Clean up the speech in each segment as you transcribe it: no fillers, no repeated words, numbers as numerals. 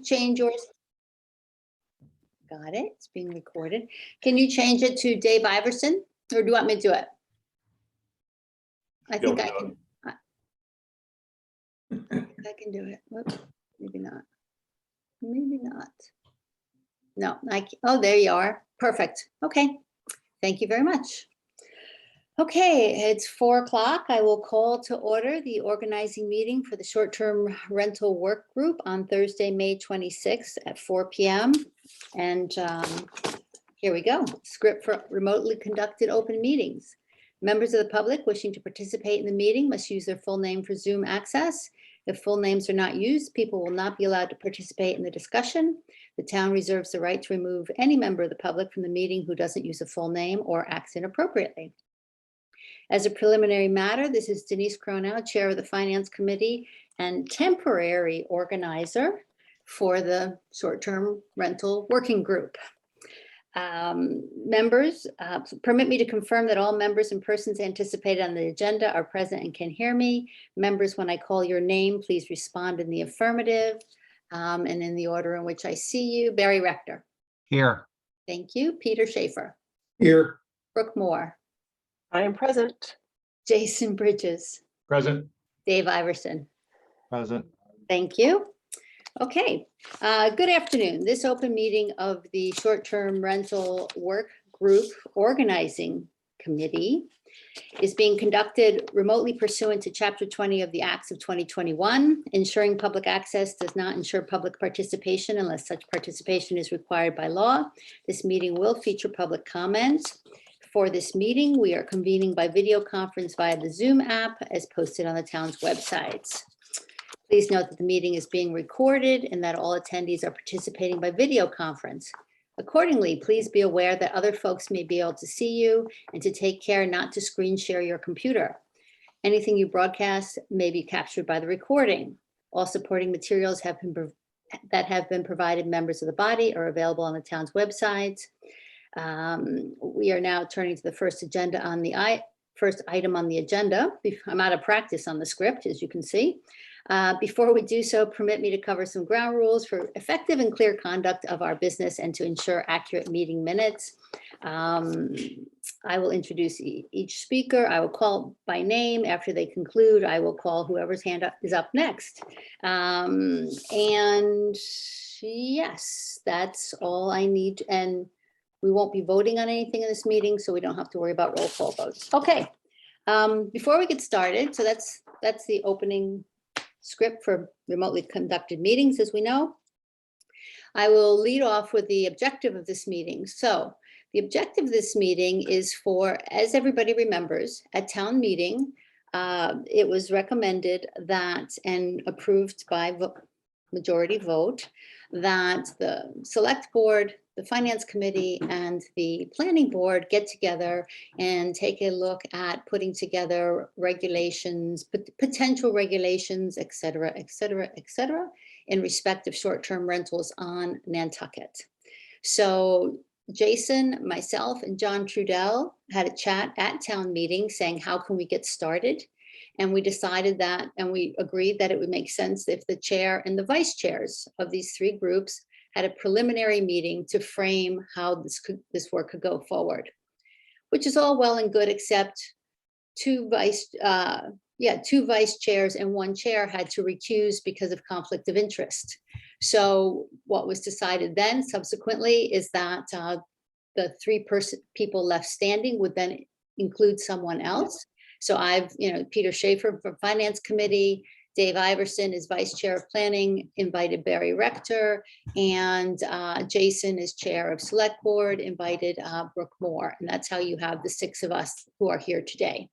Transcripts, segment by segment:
Change yours. Got it. It's being recorded. Can you change it to Dave Iverson, or do you want me to do it? I think I can. I can do it. Whoops, maybe not. Maybe not. No, oh, there you are. Perfect. Okay. Thank you very much. Okay, it's 4 o'clock. I will call to order the organizing meeting for the short-term rental work group on Thursday, May 26th at 4 p.m. And here we go. Script for remotely conducted open meetings. Members of the public wishing to participate in the meeting must use their full name for Zoom access. If full names are not used, people will not be allowed to participate in the discussion. The town reserves the right to remove any member of the public from the meeting who doesn't use a full name or acts inappropriately. As a preliminary matter, this is Denise Cronow, Chair of the Finance Committee and temporary organizer for the short-term rental working group. Members, permit me to confirm that all members and persons anticipated on the agenda are present and can hear me. Members, when I call your name, please respond in the affirmative and in the order in which I see you. Barry Rector. Here. Thank you. Peter Schaefer. Here. Brooke Moore. I am present. Jason Bridges. Present. Dave Iverson. Present. Thank you. Okay, good afternoon. This open meeting of the short-term rental work group organizing committee is being conducted remotely pursuant to Chapter 20 of the Acts of 2021. Ensuring public access does not ensure public participation unless such participation is required by law. This meeting will feature public comment. For this meeting, we are convening by video conference via the Zoom app as posted on the town's websites. Please note that the meeting is being recorded and that all attendees are participating by video conference. Accordingly, please be aware that other folks may be able to see you and to take care not to screen share your computer. Anything you broadcast may be captured by the recording. All supporting materials that have been provided members of the body are available on the town's websites. We are now turning to the first item on the agenda. I'm out of practice on the script, as you can see. Before we do so, permit me to cover some ground rules for effective and clear conduct of our business and to ensure accurate meeting minutes. I will introduce each speaker. I will call by name. After they conclude, I will call whoever's hand up is up next. And yes, that's all I need. And we won't be voting on anything in this meeting, so we don't have to worry about roll call votes. Okay, before we get started, so that's the opening script for remotely conducted meetings, as we know. I will lead off with the objective of this meeting. So the objective of this meeting is for, as everybody remembers, at town meeting, it was recommended that and approved by majority vote that the select board, the finance committee, and the planning board get together and take a look at putting together regulations, potential regulations, et cetera, in respect of short-term rentals on Nantucket. So Jason, myself, and John Trudell had a chat at town meeting saying, how can we get started? And we decided that, and we agreed that it would make sense if the chair and the vice chairs of these three groups had a preliminary meeting to frame how this work could go forward, which is all well and good, except two vice chairs and one chair had to recuse because of conflict of interest. So what was decided then subsequently is that the three people left standing would then include someone else. So Peter Schaefer from Finance Committee, Dave Iverson is Vice Chair of Planning, invited Barry Rector, and Jason is Chair of Select Board, invited Brooke Moore. And that's how you have the six of us who are here today.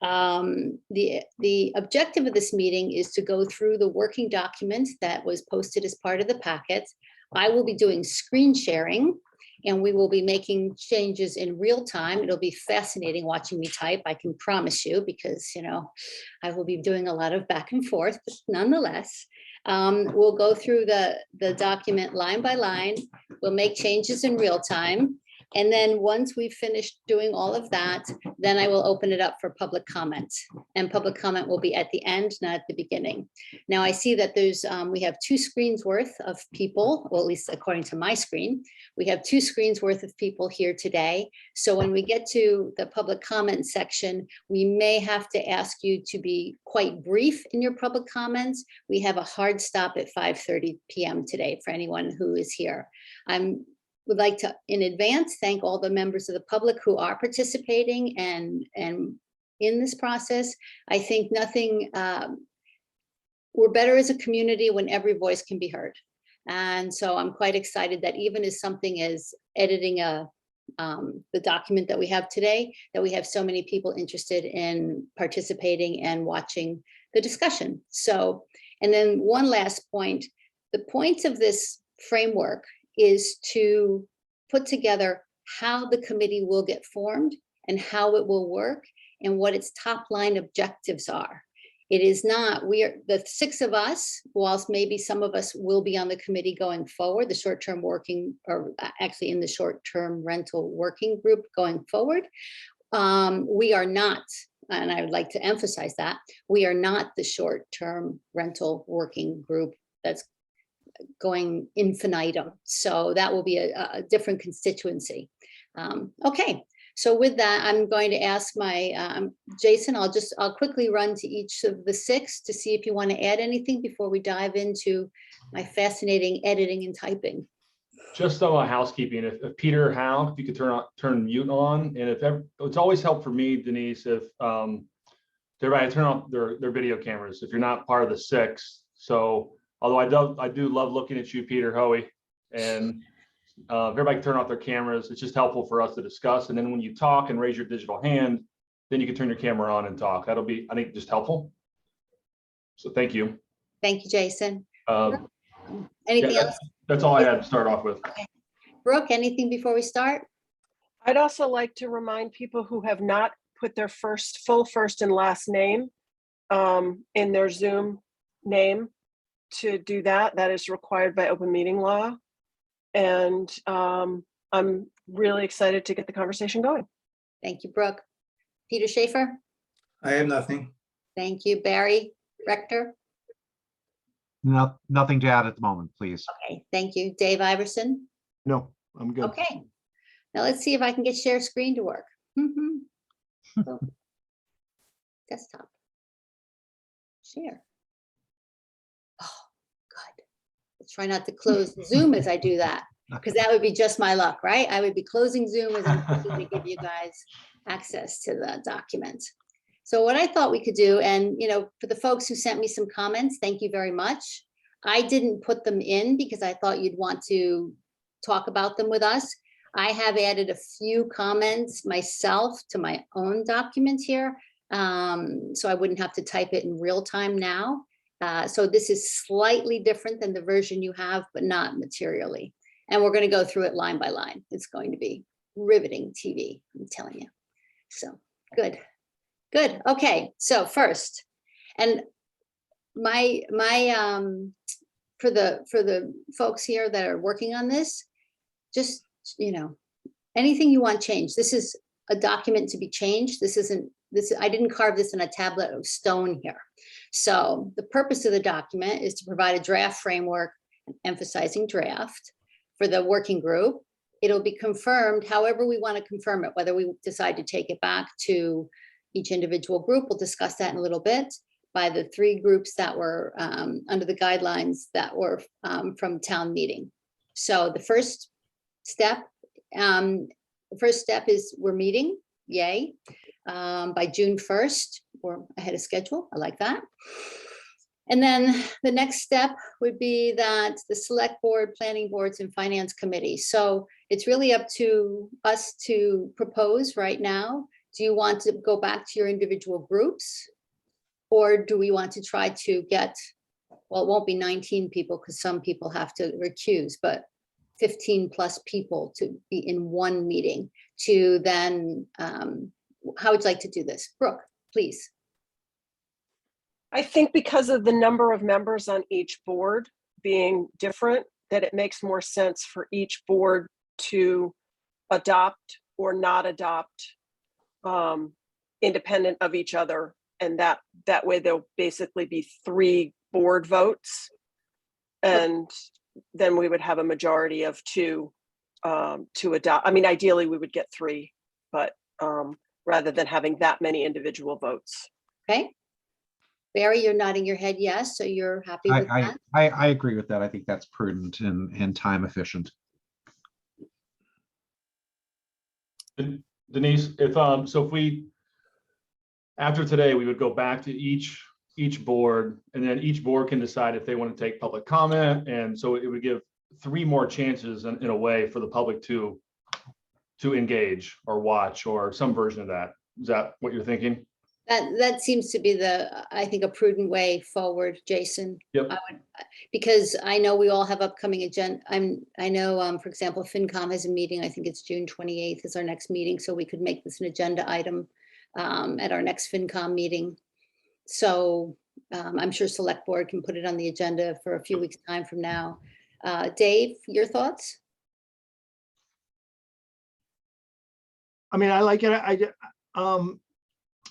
The objective of this meeting is to go through the working document that was posted as part of the packet. I will be doing screen sharing, and we will be making changes in real time. It'll be fascinating watching me type, I can promise you, because, I will be doing a lot of back and forth, but nonetheless, we'll go through the document line by line. We'll make changes in real time. And then once we've finished doing all of that, then I will open it up for public comment. And public comment will be at the end, not at the beginning. Now I see that we have 2 screens worth of people, well, at least according to my screen, we have 2 screens worth of people here today. So when we get to the public comment section, we may have to ask you to be quite brief in your public comments. We have a hard stop at 5:30 p.m. today for anyone who is here. Would like to, in advance, thank all the members of the public who are participating and in this process. I think we're better as a community when every voice can be heard. And so I'm quite excited that even as something as editing the document that we have today, that we have so many people interested in participating and watching the discussion. So, and then one last point, the point of this framework is to put together how the committee will get formed and how it will work and what its top line objectives are. It is not, we are the 6 of us, whilst maybe some of us will be on the committee going forward, the short-term working, or actually in the short-term rental working group going forward. We are not, and I would like to emphasize that, we are not the short-term rental working group that's going infinitum. So that will be a different constituency. Okay, so with that, I'm going to ask my Jason, I'll quickly run to each of the 6 to see if you want to add anything before we dive into my fascinating editing and typing. Just housekeeping, if Peter, Hal, if you could turn mute on, and it's always helped for me, Denise, if everybody turn off their video cameras if you're not part of the 6. So although I do love looking at you, Peter, Hoey, and if everybody can turn off their cameras, it's just helpful for us to discuss. And then when you talk and raise your digital hand, then you can turn your camera on and talk. That'll be, I think, just helpful. So thank you. Thank you, Jason. Anything else? That's all I had to start off with. Okay. Brooke, anything before we start? I'd also like to remind people who have not put their full first and last name in their Zoom name to do that. That is required by open meeting law. And I'm really excited to get the conversation going. Thank you, Brooke. Peter Schaefer? I have nothing. Thank you, Barry Rector. No, nothing to add at the moment, please. Okay, thank you. Dave Iverson? No, I'm good. Okay. Now let's see if I can get share screen to work. So, desktop. Share. Oh, good. Let's try not to close Zoom as I do that, because that would be just my luck, right? I would be closing Zoom as I'm going to give you guys access to the document. So what I thought we could do, and for the folks who sent me some comments, thank you very much. I didn't put them in because I thought you'd want to talk about them with us. I have added a few comments myself to my own document here, so I wouldn't have to type it in real time now. So this is slightly different than the version you have, but not materially. And we're going to go through it line by line. It's going to be riveting TV, I'm telling you. So good. Good. Okay. So first, and for the folks here that are working on this, just anything you want changed. This is a document to be changed. I didn't carve this in a tablet of stone here. So the purpose of the document is to provide a draft framework, emphasizing draft, for the working group. It'll be confirmed however we want to confirm it, whether we decide to take it back to each individual group. We'll discuss that in a little bit, by the 3 groups that were under the guidelines that were from town meeting. So the first step is we're meeting, yay, by June 1st. We're ahead of schedule. I like that. And then the next step would be that the select board, planning boards, and finance committee. So it's really up to us to propose right now. Do you want to go back to your individual groups? Or do we want to try to get, well, it won't be 19 people because some people have to recuse, but 15 plus people to be in one meeting to then, how would you like to do this? Brooke, please. I think because of the number of members on each board being different, that it makes more sense for each board to adopt or not adopt, independent of each other. And that way there'll basically be 3 board votes. And then we would have a majority of 2 to adopt. I mean, ideally we would get 3, but rather than having that many individual votes. Okay. Barry, you're nodding your head yes, so you're happy with that? I agree with that. I think that's prudent and time efficient. Denise, if we, after today, we would go back to each board, and then each board can decide if they want to take public comment. And so it would give 3 more chances in a way for the public to engage or watch or some version of that. Is that what you're thinking? That seems to be I think, a prudent way forward, Jason. Yep. Because I know we all have upcoming agenda. I know, for example, FinCom has a meeting. I think it's June 28th is our next meeting. So we could make this an agenda item at our next FinCom meeting. So I'm sure Select Board can put it on the agenda for a few weeks' time from now. Dave, your thoughts? I mean, I like it.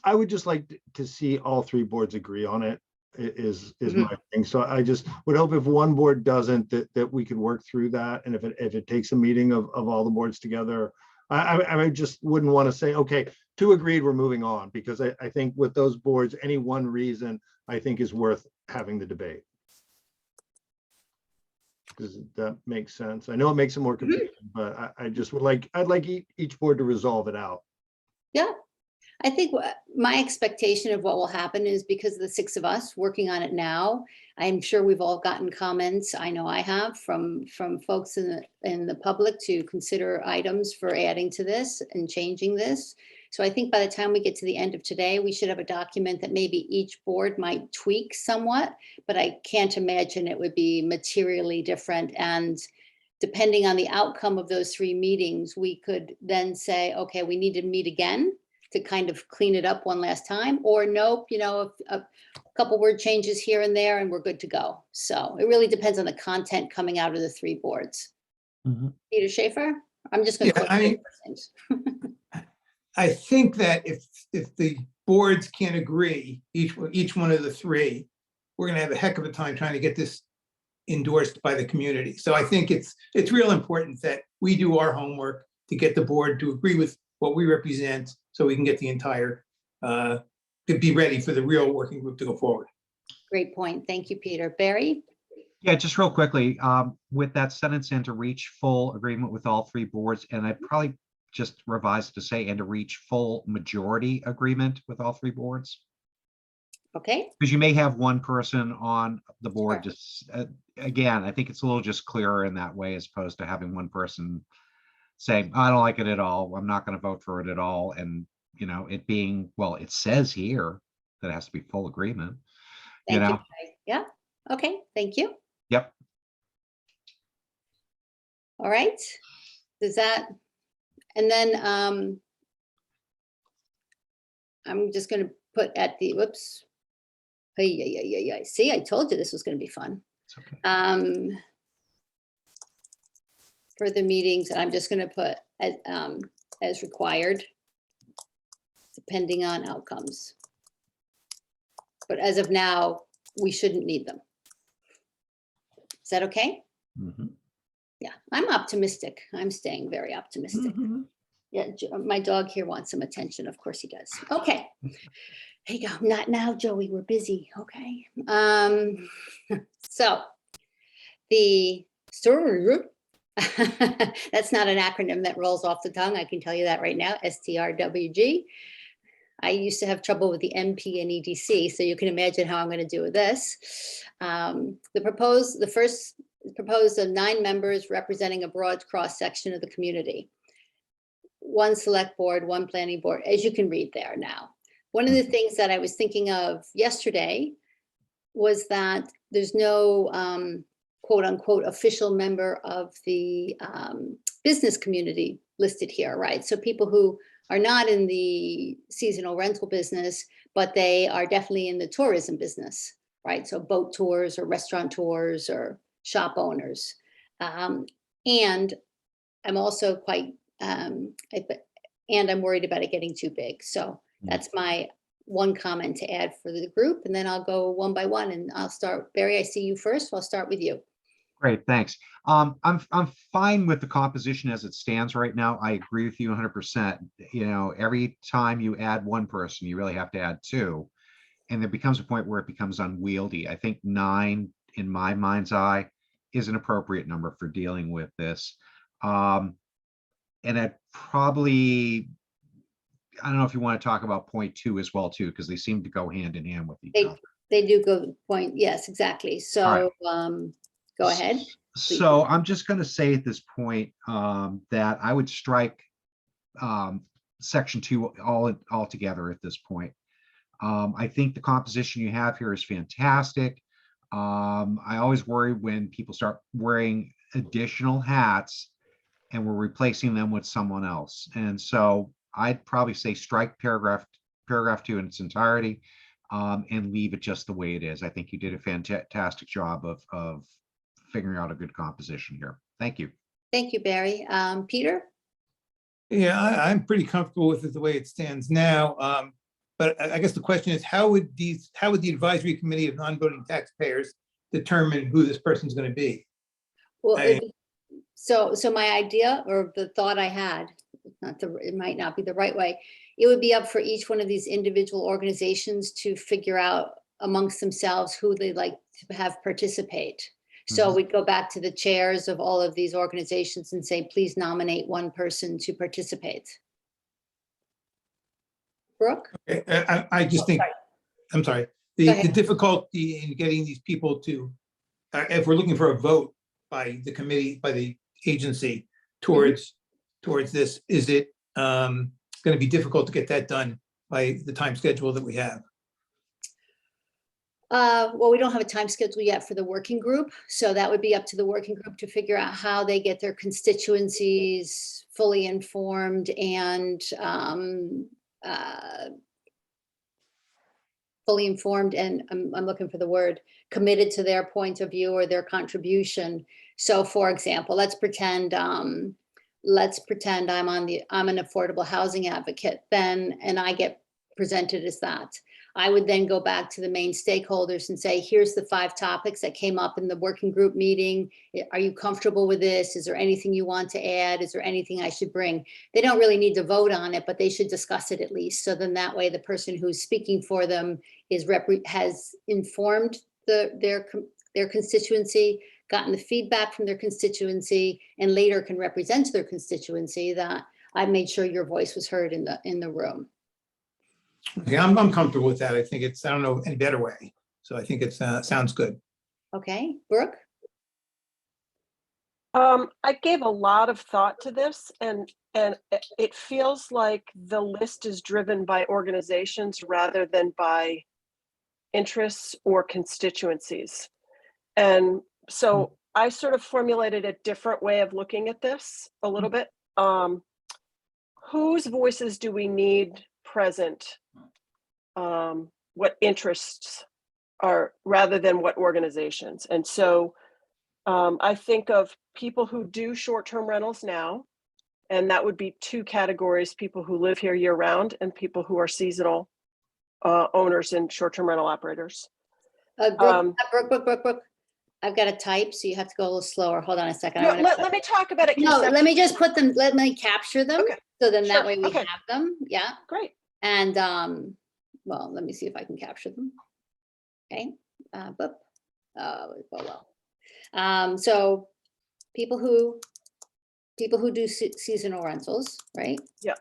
I would just like to see all 3 boards agree on it, is my thing. So I just would hope if one board doesn't, that we could work through that. And if it takes a meeting of all the boards together, I just wouldn't want to say, okay, 2 agreed, we're moving on, because I think with those boards, any one reason I think is worth having the debate. Does that make sense? I know it makes it more confusing, but I just would I'd like each board to resolve it out. Yeah. I think my expectation of what will happen is, because of the 6 of us working on it now, I'm sure we've all gotten comments. I know I have from folks in the public to consider items for adding to this and changing this. So I think by the time we get to the end of today, we should have a document that maybe each board might tweak somewhat, but I can't imagine it would be materially different. And depending on the outcome of those 3 meetings, we could then say, okay, we need to meet again to kind of clean it up one last time, or nope, a couple word changes here and there and we're good to go. So it really depends on the content coming out of the 3 boards. Peter Schaefer, I'm just going to things. I think that if the boards can't agree, each one of the 3, we're going to have a heck of a time trying to get this endorsed by the community. So I think it's real important that we do our homework to get the board to agree with what we represent, so we can get the entire, to be ready for the real working group to go forward. Great point. Thank you, Peter. Barry? Yeah, just real quickly, with that sentence, and to reach full agreement with all 3 boards, and I'd probably just revise to say, and to reach full majority agreement with all 3 boards. Okay. Because you may have one person on the board, Sure. just again, I think it's a little just clearer in that way, as opposed to having one person saying, I don't like it at all, I'm not going to vote for it at all. And, it being, well, it says here that it has to be full agreement. Thank you. Yeah. Okay. Thank you. Yep. All right. Does that, and then I'm just going to put at the, whoops. Yeah. See, I told you this was going to be fun. It's okay. For the meetings, and I'm just going to put as required, depending on outcomes. But as of now, we shouldn't need them. Is that okay? Yeah, I'm optimistic. I'm staying very optimistic. Yeah, my dog here wants some attention. Of course he does. Okay. There you go. Not now, Joey. We're busy. Okay. So the story. That's not an acronym that rolls off the tongue. I can tell you that right now. STRWG. I used to have trouble with the MP and EDC, so you can imagine how I'm going to do with this. The first proposed of 9 members representing a broad cross section of the community. 1 select board, 1 planning board, as you can read there now. One of the things that I was thinking of yesterday was that there's no quote unquote official member of the business community listed here, right? So people who are not in the seasonal rental business, but they are definitely in the tourism business, right? So boat tours or restaurant tours or shop owners. And I'm also quite And I'm worried about it getting too big. So that's my one comment to add for the group, and then I'll go one by one, and I'll start. Barry, I see you first. I'll start with you. Great, thanks. I'm fine with the composition as it stands right now. I agree with you 100%. You know, every time you add one person, you really have to add two, and there becomes a point where it becomes unwieldy. I think 9, in my mind's eye, is an appropriate number for dealing with this. And I'd probably, I don't know if you want to talk about point 2 as well too, because they seem to go hand in hand with each other. They do go point. Yes, exactly. So go ahead. Please. So I'm just going to say at this point that I would strike section 2 all together at this point. I think the composition you have here is fantastic. I always worry when people start wearing additional hats and we're replacing them with someone else. And so I'd probably say strike paragraph 2 in its entirety and leave it just the way it is. I think you did a fantastic job of figuring out a good composition here. Thank you. Thank you, Barry. Peter? Yeah, I'm pretty comfortable with it the way it stands now. But I guess the question is, how would the advisory committee of non-voting taxpayers determine who this person's going to be? Well, so my idea, or the thought I had, it might not be the right way. It would be up for each one of these individual organizations to figure out amongst themselves who they'd like to have participate. So we'd go back to the chairs of all of these organizations and say, please nominate one person to participate. Brooke? I just think, I'm sorry, the difficulty in getting these people to, if we're looking for a vote by the committee, by the agency towards this, is it going to be difficult to get that done by the time schedule that we have? Well, we don't have a time schedule yet for the working group. So that would be up to the working group to figure out how they get their constituencies fully informed and I'm looking for the word, committed to their point of view or their contribution. So for example, let's pretend I'm an affordable housing advocate then, and I get presented as that. I would then go back to the main stakeholders and say, here's the 5 topics that came up in the working group meeting. Are you comfortable with this? Is there anything you want to add? Is there anything I should bring? They don't really need to vote on it, but they should discuss it at least. So then that way the person who's speaking for them has informed their constituency, gotten the feedback from their constituency, and later can represent their constituency that I made sure your voice was heard in the room. Okay, I'm comfortable with that. I think I don't know any better way. So I think it sounds good. Okay, Brooke? I gave a lot of thought to this, and it feels like the list is driven by organizations rather than by interests or constituencies. And so I sort of formulated a different way of looking at this a little bit. Whose voices do we need present? What interests are, rather than what organizations. And so I think of people who do short-term rentals now, and that would be 2 categories: people who live here year-round and people who are seasonal owners and short-term rental operators. Brooke, I've got to type, so you have to go a little slower. Hold on a second. No, let me talk about it. No, let me just put them, let me capture them. Okay. So then that Sure. way we Okay. have them. Yeah. Great. And well, let me see if I can capture them. Okay. Boop. So people who do seasonal rentals, right? Yeah.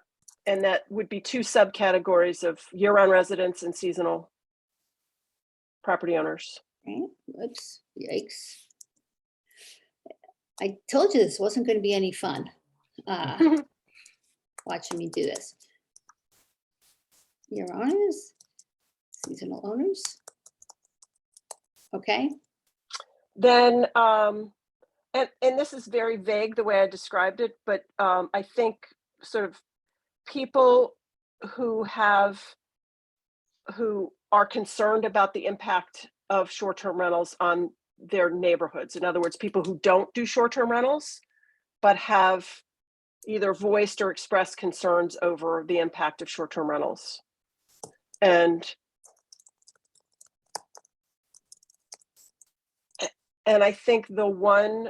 And that would be 2 subcategories of year-round residents and seasonal property owners. Right. Oops. Yikes. I told you this wasn't going to be any fun. Watching me do this. Year owners, seasonal owners. Okay. Then, and this is very vague the way I described it, but I think sort of people who are concerned about the impact of short-term rentals on their neighborhoods. In other words, people who don't do short-term rentals, but have either voiced or expressed concerns over the impact of short-term rentals. And I think the one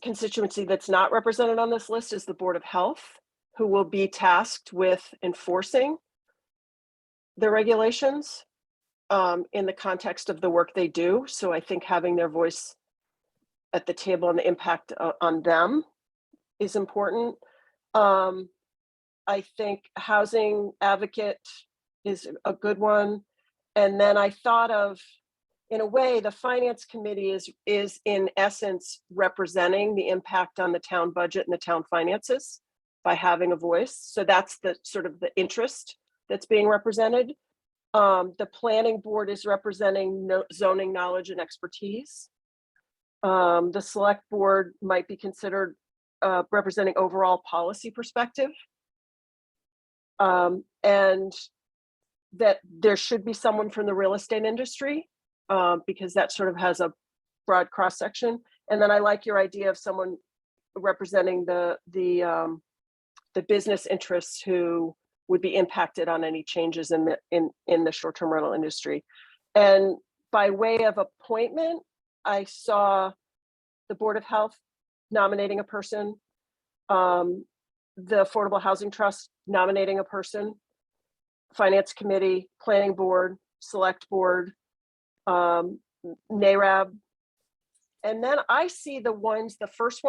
constituency that's not represented on this list is the Board of Health, who will be tasked with enforcing the regulations in the context of the work they do. So I think having their voice at the table and the impact on them is important. I think housing advocate is a good one. And then I thought of, in a way, the finance committee is in essence representing the impact on the town budget and the town finances by having a voice. So that's the sort of the interest that's being represented. The planning board is representing zoning knowledge and expertise. The select board might be considered representing overall policy perspective. And that there should be someone from the real estate industry because that sort of has a broad cross section. And then I like your idea of someone representing the business interests who would be impacted on any changes in the short-term rental industry. And by way of appointment, I saw the Board of Health nominating a person, the Affordable Housing Trust nominating a person, Finance Committee, Planning Board, Select Board, NARAB. And then I see the first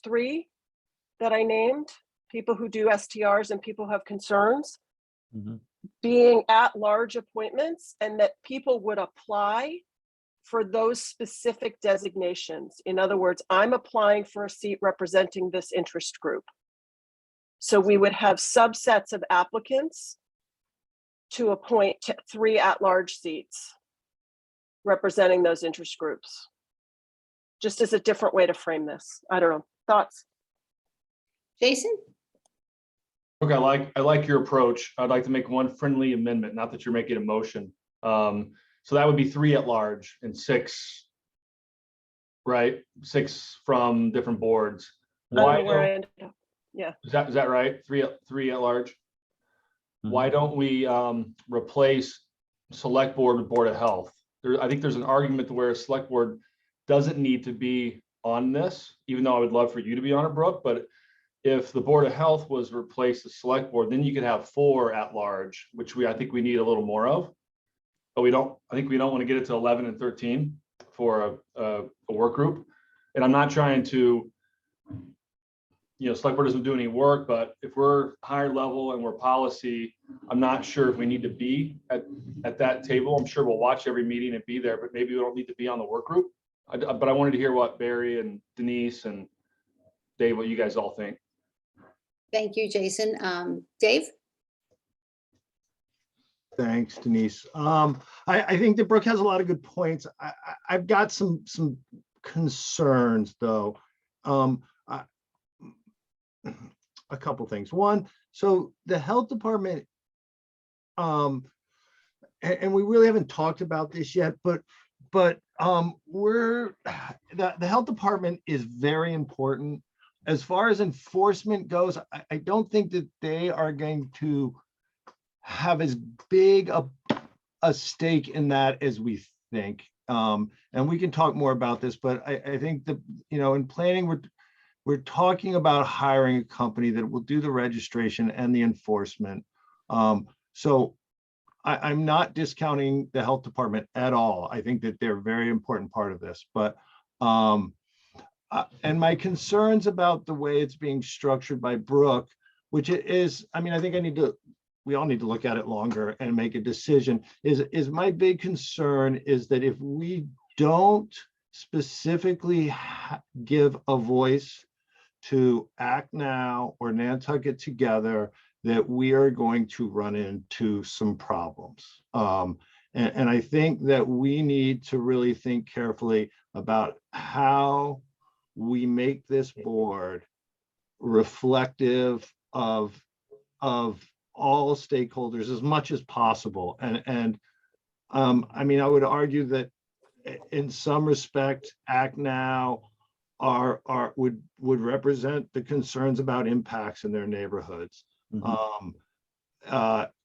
three that I named, people who do STRs and people who have concerns, being at-large appointments, and that people would apply for those specific designations. In other words, I'm applying for a seat representing this interest group. So we would have subsets of applicants to appoint 3 at-large seats representing those interest groups. Just as a different way to frame this. I don't know, thoughts? Jason? Okay, I like your approach. I'd like to make one friendly amendment, not that you're making a motion. So that would be 3 at large and 6, right? 6 from different boards. I don't Why know where I don't, ended up. Yeah. is that right? 3 at large? Why don't we replace select board with Board of Health? I think there's an argument to where a select board doesn't need to be on this, even though I would love for you to be on it, Brooke. But if the Board of Health was replaced the select board, then you could have 4 at large, which I think we need a little more of. But I think we don't want to get it to 11 and 13 for a work group. And I'm not trying to, select board doesn't do any work, but if we're higher level and we're policy, I'm not sure if we need to be at that table. I'm sure we'll watch every meeting and be there, but maybe we don't need to be on the work group. But I wanted to hear what Barry and Denise and Dave, what you guys all think. Thank you, Jason. Dave? Thanks, Denise. I think that Brooke has a lot of good points. I've got some concerns, though. A couple things. One, so the health department, and we really haven't talked about this yet, but the health department is very important. As far as enforcement goes, I don't think that they are going to have as big a stake in that as we think. And we can talk more about this, but I think that, in planning, we're talking about hiring a company that will do the registration and the enforcement. So I'm not discounting the health department at all. I think that they're a very important part of this, but and my concerns about the way it's being structured by Brooke, which it is, I think we all need to look at it longer and make a decision, is my big concern is that if we don't specifically give a voice to Act Now or Nantucket Together, that we are going to run into some problems. And I think that we need to really think carefully about how we make this board reflective of all stakeholders as much as possible. And I would argue that in some respect, Act Now would represent the concerns about impacts in their neighborhoods. Mhm.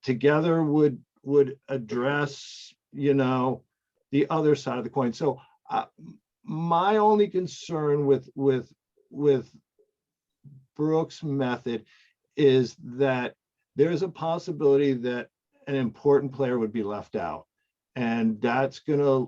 Together would address, the other side of the coin. So my only concern with Brooks' method is that there's a possibility that an important player would be left out. And that's gonna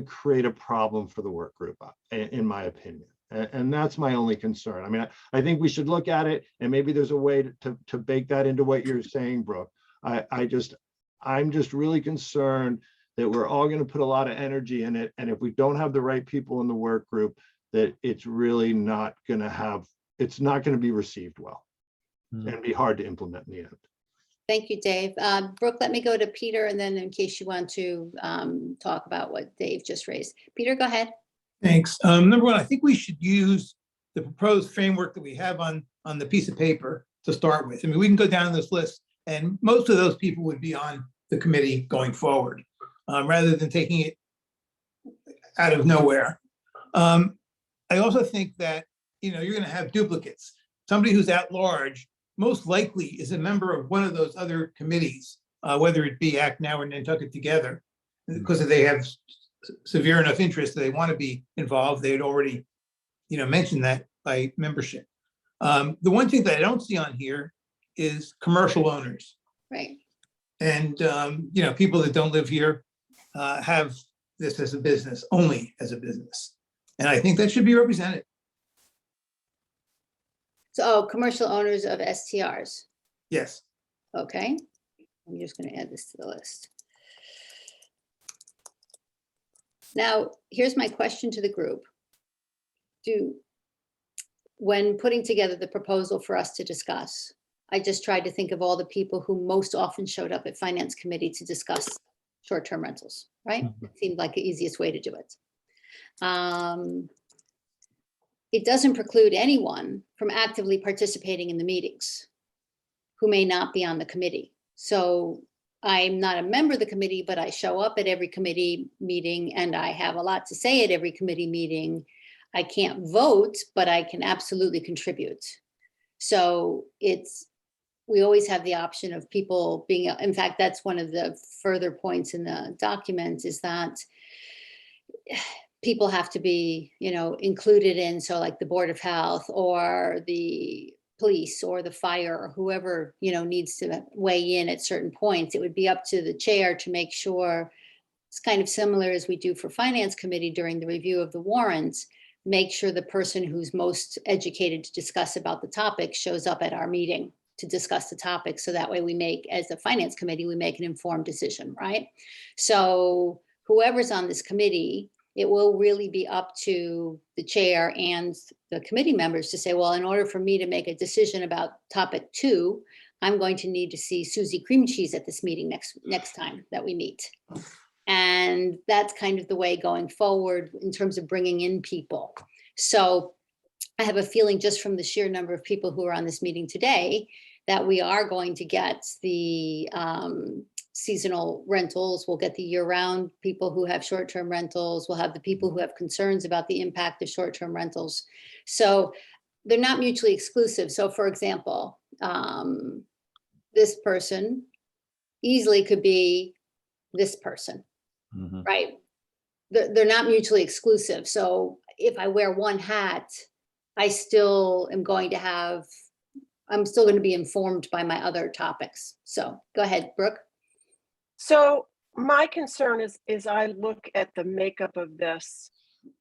create a problem for the work group, in my opinion. And that's my only concern. I mean, I think we should look at it, and maybe there's a way to bake that into what you're saying, Brooke. I'm just really concerned that we're all going to put a lot of energy in it. And if we don't have the right people in the work group, that it's really not going to be received well and be hard to implement in the end. Thank you, Dave. Brooke, let me go to Peter, and then in case you want to talk about what Dave just raised. Peter, go ahead. Thanks. Number one, I think we should use the proposed framework that we have on the piece of paper to start with. I mean, we can go down this list, and most of those people would be on the committee going forward, rather than taking it out of nowhere. I also think that, you're going to have duplicates. Somebody who's at large most likely is a member of one of those other committees, whether it be Act Now or Nantucket Together, because they have severe enough interest that they want to be involved. They had already, mentioned that by membership. The one thing that I don't see on here is commercial owners. Right. And, people that don't live here have this as a business, only as a business. And I think that should be represented. So, commercial owners of STRs. Yes. Okay. I'm just going to add this to the list. Now, here's my question to the group. When putting together the proposal for us to discuss, I just tried to think of all the people who most often showed up at Finance Committee to discuss short-term rentals, right? It seemed like the easiest way to do it. It doesn't preclude anyone from actively participating in the meetings who may not be on the committee. So I'm not a member of the committee, but I show up at every committee meeting and I have a lot to say at every committee meeting. I can't vote, but I can absolutely contribute. So we always have the option of people being, in fact, that's one of the further points in the document, is that people have to be, included in, so like the Board of Health or the police or the fire or whoever, needs to weigh in at certain points. It would be up to the chair to make sure, it's kind of similar as we do for Finance Committee during the review of the warrants, make sure the person who's most educated to discuss about the topic shows up at our meeting to discuss the topic. So that way we make, as the Finance Committee, we make an informed decision, right? So whoever's on this committee, it will really be up to the chair and the committee members to say, well, in order for me to make a decision about topic 2, I'm going to need to see Susie Cream Cheese at this meeting next time that we meet. And that's kind of the way going forward in terms of bringing in people. So I have a feeling just from the sheer number of people who are on this meeting today that we are going to get the seasonal rentals. We'll get the year-round people who have short-term rentals. We'll have the people who have concerns about the impact of short-term rentals. So they're not mutually exclusive. So for example, this person easily could be this person, right? They're not mutually exclusive. So if I wear one hat, I still am going to have, I'm still going to be informed by my other topics. So go ahead, Brooke. So my concern is I look at the makeup of this.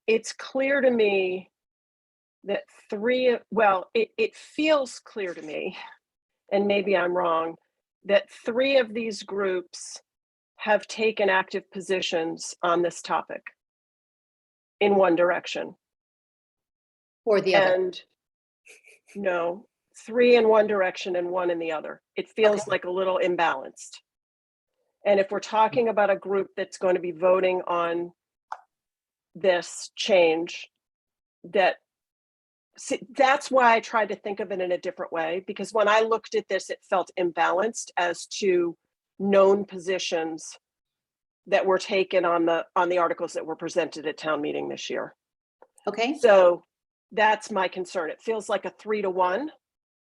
It's clear to me that it feels clear to me, and maybe I'm wrong, that 3 of these groups have taken active positions on this topic in one direction. Or the other. And no, 3 in one direction and 1 in the other. It feels like a little imbalanced. And if we're talking about a group that's going to be voting on this change, that's why I tried to think of it in a different way, because when I looked at this, it felt imbalanced as to known positions that were taken on the articles that were presented at town meeting this year. Okay, So that's my concern. It feels like a 3-to-1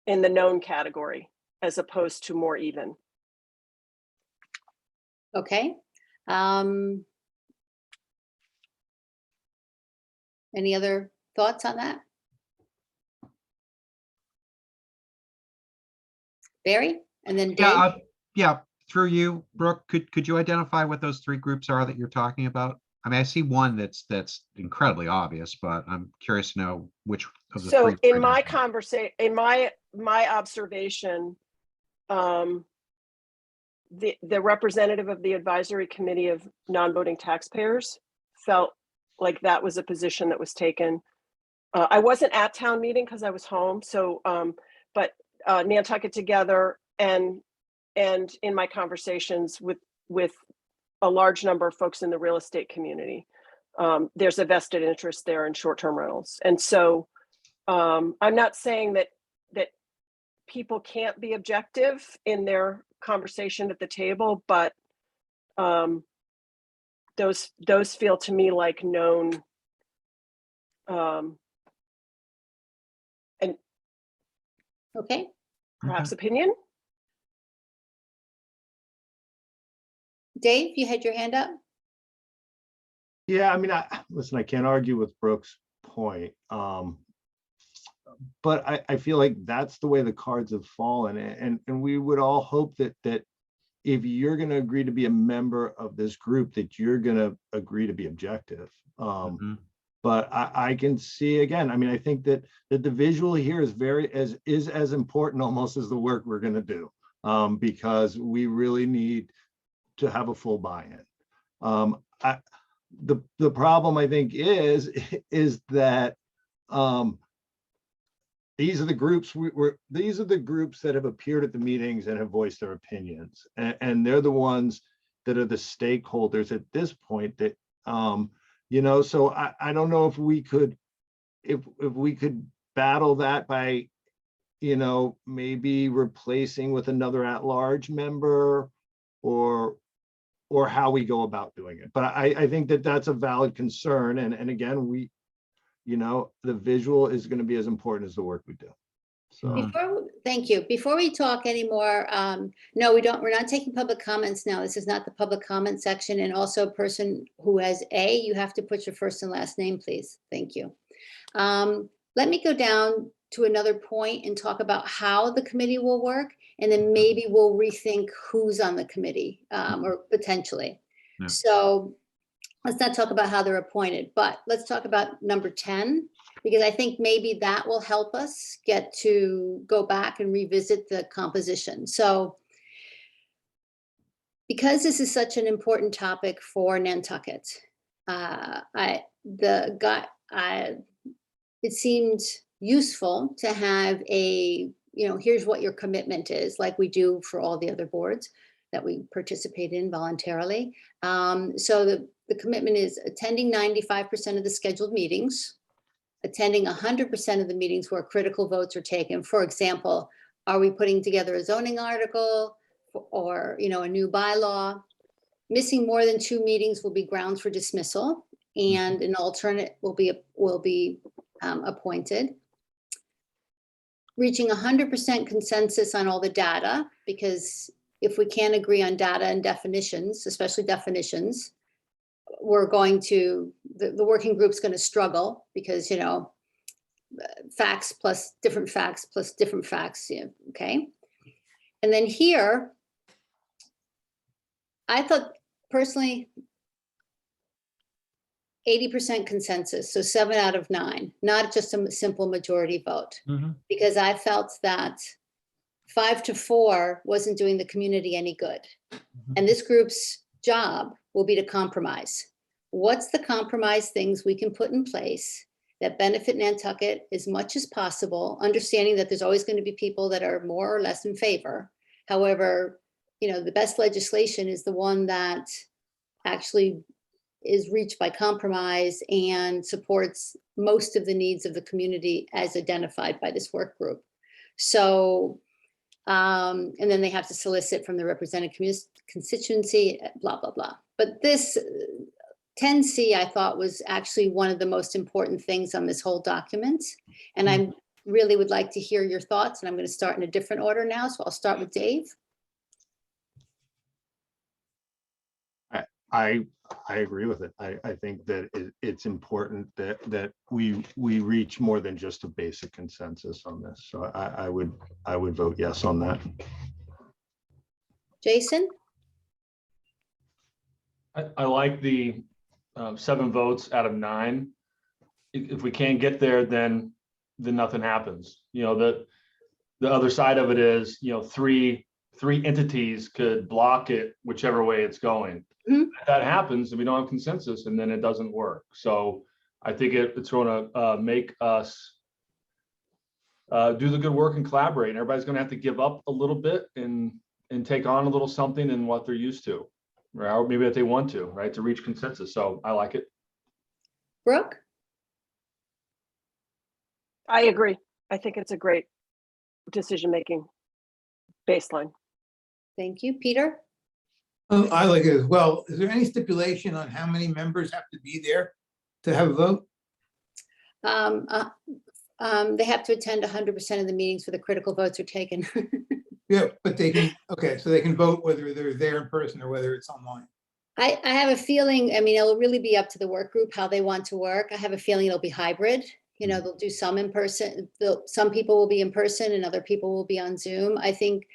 in the known category as opposed to more even. okay. Any other thoughts on that? Barry, and then Dave? Yeah, through you, Brooke, could you identify what those three groups are that you're talking about? I mean, I see one that's incredibly obvious, but I'm curious to know which of the So three. in my conversation, in my observation, the representative of the advisory committee of non-voting taxpayers felt like that was a position that was taken. I wasn't at town meeting because I was home. So, but Nantucket Together and in my conversations with a large number of folks in the real estate community, there's a vested interest there in short-term rentals. And so I'm not saying that people can't be objective in their conversation at the table, but those feel to me like known and Okay, perhaps opinion. Dave, you had your hand up? Yeah, I mean, listen, I can't argue with Brooke's point. But I feel like that's the way the cards have fallen. And we would all hope that if you're going to agree to be a member of this group, that you're going to agree to be objective. But I can see, again, I mean, I think that the visual here is as important almost as the work we're going to do, because we really need to have a full buy-in. The problem, I think, is that these are the groups these are the groups that have appeared at the meetings and have voiced their opinions, and they're the ones that are the stakeholders at this point. That you know, so I don't know if we could battle that by, you know, maybe replacing with another at-large member, or how we go about doing it. But I think that that's a valid concern, and again, you know, the visual is going to be as important as the work we do. So Thank you. Before we talk anymore, no, we're not taking public comments now. This is not the public comment section. And also, a person who has you have to put your first and last name, please. Thank you. Let me go down to another point and talk about how the committee will work, and then maybe we'll rethink who's on the committee, or potentially. Yeah. So let's not talk about how they're appointed, but let's talk about number 10, because I think maybe that will help us get to go back and revisit the composition. So because this is such an important topic for Nantucket, it seemed useful to have here's what your commitment is, like we do for all the other boards that we participate in voluntarily. So the commitment is attending 95% of the scheduled meetings, attending 100% of the meetings where critical votes are taken. For example, are we putting together a zoning article or a new bylaw? Missing more than 2 meetings will be grounds for dismissal, and an alternate will be appointed. Reaching 100% consensus on all the data, because if we can't agree on data and definitions, especially definitions, we're going to, the working group's going to struggle, because, facts plus different facts plus different facts. Yeah, okay. And then here, I thought personally, 80% consensus, so 7 out of 9, not just a simple majority vote, because I felt that 5-4 wasn't doing the community any good. And this group's job will be to compromise. What's the compromise things we can put in place that benefit Nantucket as much as possible, understanding that there's always going to be people that are more or less in favor. However, the best legislation is the one that actually is reached by compromise and supports most of the needs of the community as identified by this work group. So And then they have to solicit from the represented constituency, blah, blah, blah. But this 10C, I thought, was actually one of the most important things on this whole document. And I really would like to hear your thoughts, and I'm going to start in a different order now. So I'll start with Dave. I agree with it. I think that it's important that we reach more than just a basic consensus on this. So I would vote yes on that. Jason? I like the 7 votes out of 9. If we can't get there, then nothing happens. You know, the other side of it is, you know, three entities could block it whichever way it's going. Mhm. If that happens, and we don't have consensus, and then it doesn't work. So I think it's going to make us do the good work and collaborate. And everybody's going to have to give up a little bit and take on a little something in what they're used to, right? Or maybe that they want to, right, to reach consensus. So I like it. Brooke? I agree. I think it's a great decision-making baseline. Thank you. Peter? I like it as well. Is there any stipulation on how many members have to be there to have a vote? They have to attend 100% of the meetings where the critical votes are taken. Yeah, but they can, okay, so they can vote whether they're there in person or whether it's online. I have a feeling, I mean, it'll really be up to the work group how they want to work. I have a feeling it'll be hybrid. You know, they'll do some in person. Some people will be in person and other people will be on Zoom. I think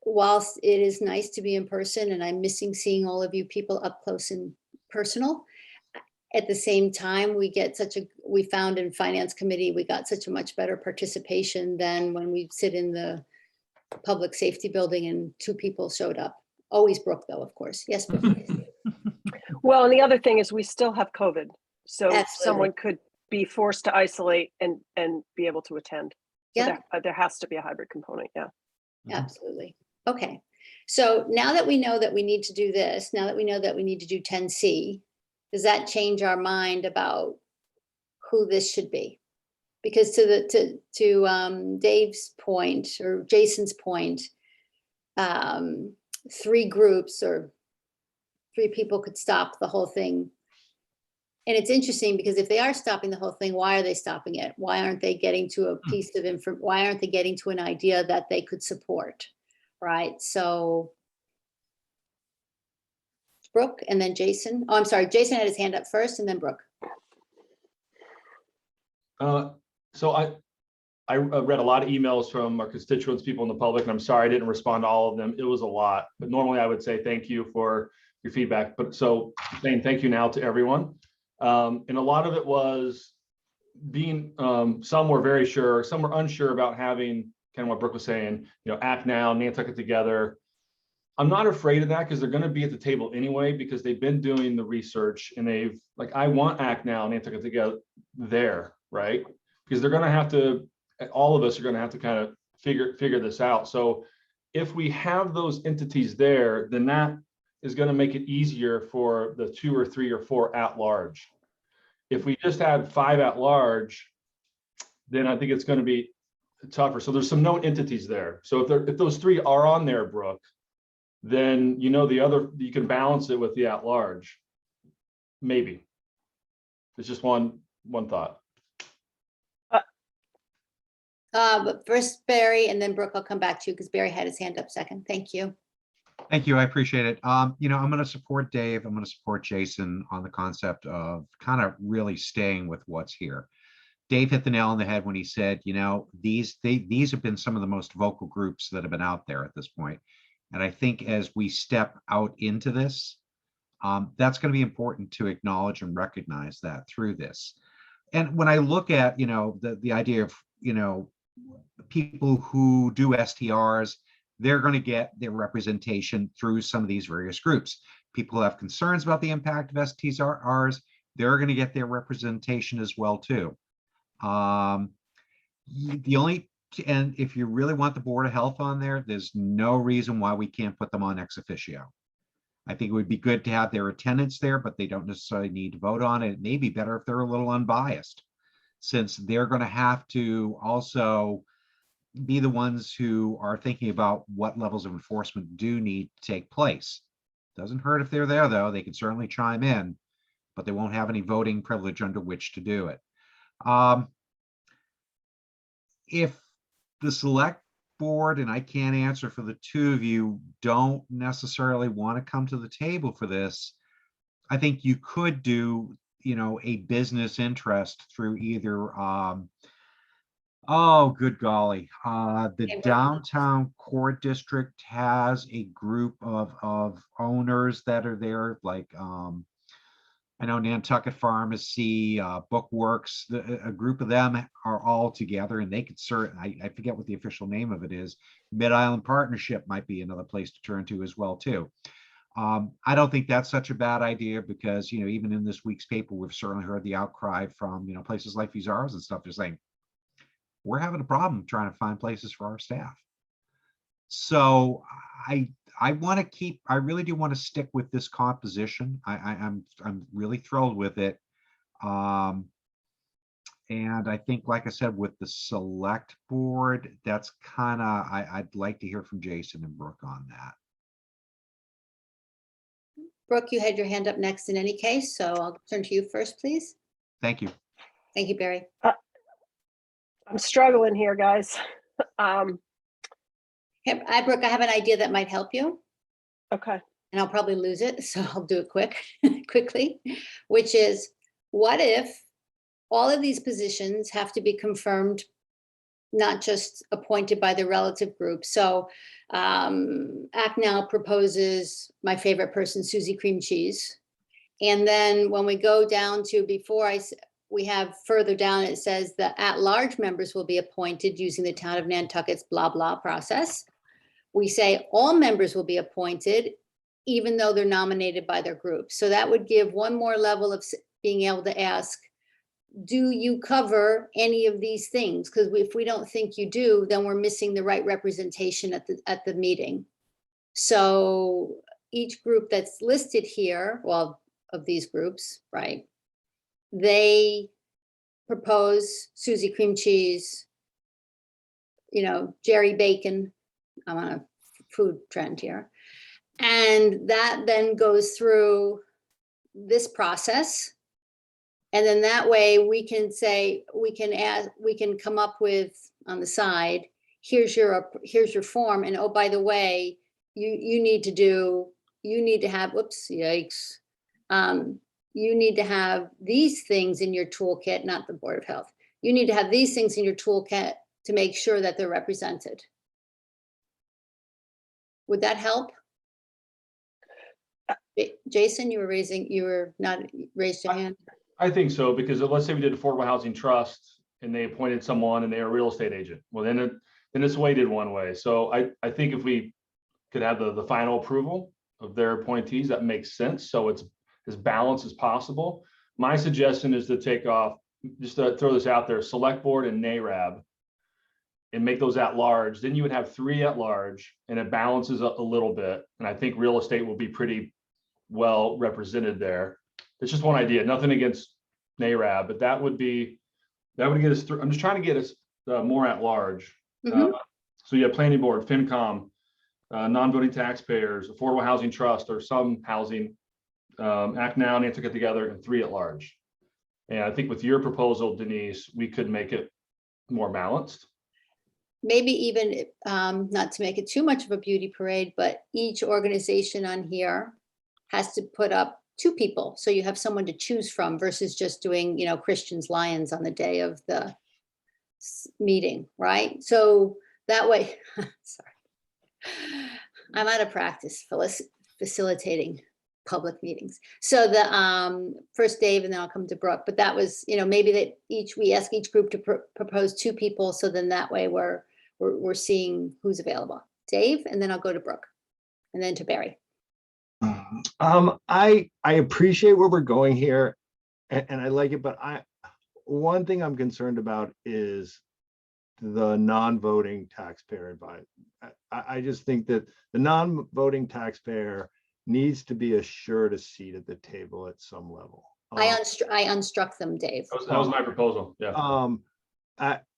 whilst it is nice to be in person, and I'm missing seeing all of you people up close and personal, at the same time, we found in finance committee, we got such a much better participation than when we sit in the public safety building and 2 people showed up. Always Brooke, though, of course. Yes, Brooke. Well, and the other thing is we still have COVID. So Absolutely. someone could be forced to isolate and be able to attend. So Yeah. there has to be a hybrid component. Yeah. Absolutely. Okay. So now that we know that we need to do this, now that we know that we need to do 10C, does that change our mind about who this should be? Because to Dave's point or Jason's point, 3 groups or 3 people could stop the whole thing. And it's interesting because if they are stopping the whole thing, why are they stopping it? Why aren't they getting to a piece of information? Why aren't they getting to an idea that they could support? Right. So Brooke and then Jason. Oh, I'm sorry. Jason had his hand up first and then Brooke. So I read a lot of emails from our constituents, people in the public, and I'm sorry I didn't respond to all of them. It was a lot, but normally I would say thank you for your feedback. But so saying thank you now to everyone. And a lot of it was being, some were very sure, some were unsure about having kind of what Brooke was saying, you know, act now, Nantucket together. I'm not afraid of that because they're going to be at the table anyway, because they've been doing the research and they've like, I want act now, Nantucket together there, right? Because they're going to have to, all of us are going to have to kind of figure this out. So if we have those entities there, then that is going to make it easier for the 2 or 3 or 4 at large. If we just had 5 at large, then I think it's going to be tougher. So there's some known entities there. So if those 3 are on there, Brooke, then you know the other, you can balance it with the at large. Maybe. It's just one thought. But first Barry and then Brooke, I'll come back to you because Barry had his hand up second. Thank you. Thank you. I appreciate it. You know, I'm going to support Dave. I'm going to support Jason on the concept of kind of really staying with what's here. Dave hit the nail on the head when he said, you know, these have been some of the most vocal groups that have been out there at this point. And I think as we step out into this, that's going to be important to acknowledge and recognize that through this. And when I look at, you know, the idea of, you know, people who do STRs, they're going to get their representation through some of these various groups. People who have concerns about the impact of STRs, they're going to get their representation as well too. And if you really want the Board of Health on there, there's no reason why we can't put them on ex officio. I think it would be good to have their attendance there, but they don't necessarily need to vote on it. It may be better if they're a little unbiased, since they're going to have to also be the ones who are thinking about what levels of enforcement do need to take place. Doesn't hurt if they're there, though. They can certainly chime in, but they won't have any voting privilege under which to do it. If the select board, and I can't answer for the two of you, don't necessarily want to come to the table for this, I think you could do, a business interest through either, oh, good golly, the Okay, downtown core district has a group of owners that are there, like, I know Nantucket Pharmacy, Bookworks, a group of them are all together, and they could I forget what the official name of it is. Mid-Island Partnership might be another place to turn to as well, too. I don't think that's such a bad idea because, even in this week's paper, we've certainly heard the outcry from, places like Visaras and stuff. They're saying, we're having a problem trying to find places for our staff. So I want to I really do want to stick with this composition. I'm really thrilled with it. And I think, like I said, with the select board, that's kind of, I'd like to hear from Jason and Brooke on that. Brooke, you had your hand up next in any case, so I'll turn to you first, please. Thank you. Thank you, Barry. I'm struggling here, guys. Brooke, I have an idea that might help you, Okay. and I'll probably lose it, so I'll do it quickly, which is, what if all of these positions have to be confirmed, not just appointed by the relative group? So Act Now proposes my favorite person, Susie Cream Cheese. And then when we go down to we have further down, it says the at-large members will be appointed using the town of Nantucket's blah, blah process. We say all members will be appointed, even though they're nominated by their group. So that would give one more level of being able to ask, do you cover any of these things? Because if we don't think you do, then we're missing the right representation at the meeting. So each group that's listed here, well, of these groups, right? They propose Susie Cream Cheese, Jerry Bacon. I'm on a food trend here. And that then goes through this process. And then that way we can say, we can come up with on the side, here's your form. And oh, by the way, you need to have, whoops, yikes. You need to have these things in your toolkit, not the Board of Health. You need to have these things in your toolkit to make sure that they're represented. Would that help? Jason, you were not raised your hand. I think so, because let's say we did Affordable Housing Trust and they appointed someone and they're a real estate agent. Well, then it's weighted one way. So I think if we could have the final approval of their appointees, that makes sense. So it's as balanced as possible. My suggestion is to take off, just to throw this out there, Select Board and NARAB, and make those at large. Then you would have 3 at large, and it balances a little bit. And I think real estate will be pretty well represented there. It's just one idea, nothing against NARAB, but that would get us through. I'm just trying to get us more at large. Mhm. So you have Planning Board, FinCom, non-voting taxpayers, Affordable Housing Trust, or some housing, Act Now, Nantucket Together, and 3 at large. And I think with your proposal, Denise, we could make it more balanced. Maybe even, not to make it too much of a beauty parade, but each organization on here has to put up 2 people. So you have someone to choose from versus just doing, Christian's Lions on the day of the meeting, right? So that way, sorry, I'm out of practice facilitating public meetings. So the first Dave, and then I'll come to Brooke, but that was, maybe that we ask each group to propose 2 people. So then that way we're seeing who's available. Dave, and then I'll go to Brooke and then to Barry. I appreciate where we're going here and I like it, but one thing I'm concerned about is the non-voting taxpayer advice. I just think that the non-voting taxpayer needs to be assured a seat at the table at some level. I unstruck them, Dave. That was my proposal. Yeah.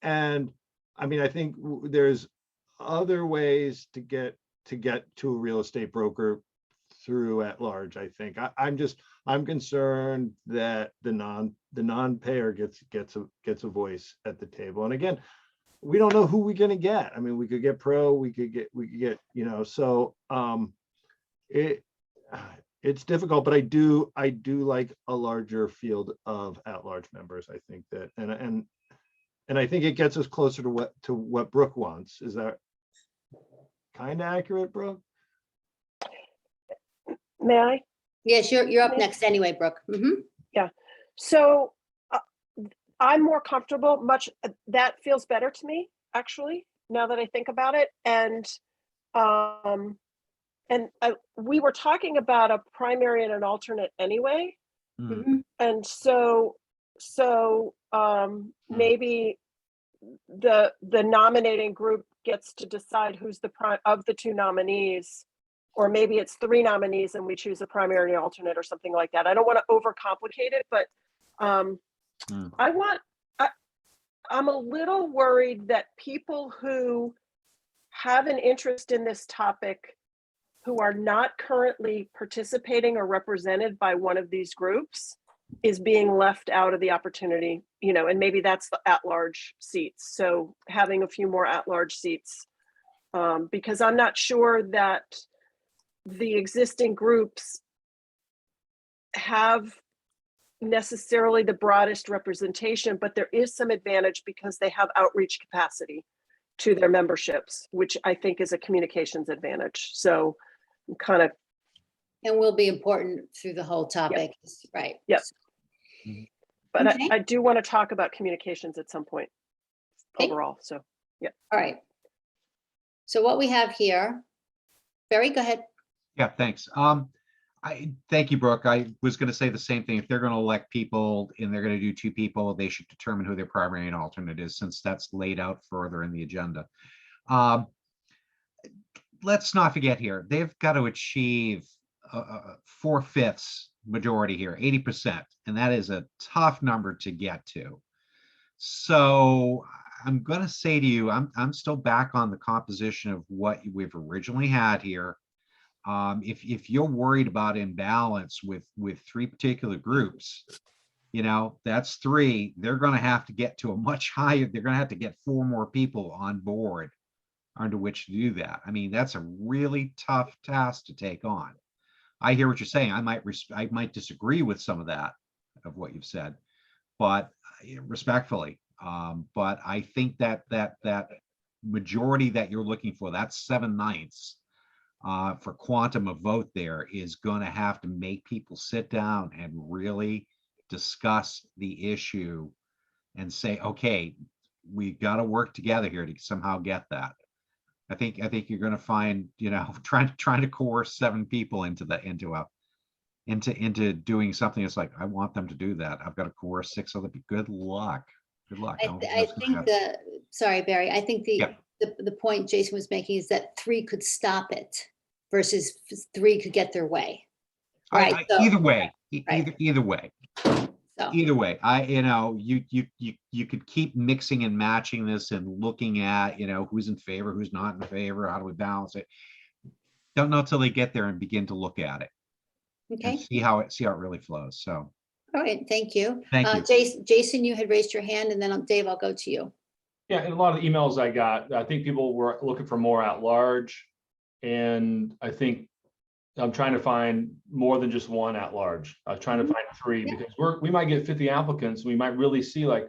And I mean, I think there's other ways to get to a real estate broker through at large. I think I'm concerned that the non-payer gets a voice at the table. And again, we don't know who we're going to get. I mean, we could get pro, we could get, you know, so it's difficult, but I do like a larger field of at-large members. I think that, and I think it gets us closer to what Brooke wants. Is that kind of accurate, Brooke? May I? Yes, you're up next anyway, Brooke. Mhm. So I'm more comfortable, that feels better to me, actually, now that I think about it. And we were talking about a primary and an alternate anyway. Mhm. And so maybe the nominating group gets to decide who's of the two nominees, or maybe it's 3 nominees and we choose a primary and alternate or something like that. I don't want to overcomplicate it, but I'm a little worried that people who have an interest in this topic, who are not currently participating or represented by one of these groups, is being left out of the opportunity, you know, and maybe that's the at-large seats. So having a few more at-large seats, because I'm not sure that the existing groups have necessarily the broadest representation, but there is some advantage because they have outreach capacity to their memberships, which I think is a communications advantage. So kind of, And will be important through the whole topic, right? Yep. But Okay. I do want to talk about communications at some point Okay. overall. So All right. So what we have here, Barry, go ahead. Yeah, thanks. I thank you, Brooke. I was going to say the same thing. If they're going to elect people and they're going to do 2 people, they should determine who their primary and alternate is, since that's laid out further in the agenda. Let's not forget here, they've got to achieve 4/5 majority here, 80%, and that is a tough number to get to. So I'm going to say to you, I'm still back on the composition of what we've originally had here. If you're worried about imbalance with 3 particular groups, you know, that's 3. They're going to have to get to a much higher. They're going to have to get 4 more people on board under which to do that. I mean, that's a really tough task to take on. I hear what you're saying. I might disagree with some of that, of what you've said, but respectfully. But I think that majority that you're looking for, that's 7/9 for quantum of vote, there is going to have to make people sit down and really discuss the issue and say, okay, we got to work together here to somehow get that. I think you're going to find, you know, trying to coerce 7 people into doing something. It's like, I want them to do that. I've got to coerce 6 other people. Good luck. Good luck. I think sorry, Barry, I think the point Jason was making is that 3 could stop it versus 3 could get their way. Right. Either way, right. either way. So. Either way, you know, you could keep mixing and matching this and looking at, you know, who's in favor, who's not in favor, how do we balance it? Don't know till they get there and begin to look at it. Okay. And see how it really flows. So. All right, thank you. Thank you. Jason, you had raised your hand, and then Dave, I'll go to you. Yeah, and a lot of the emails I got, I think people were looking for more at large, and I think I'm trying to find more than just 1 at large. I was trying to find 3 because we might get 50 applicants. We might really see, like,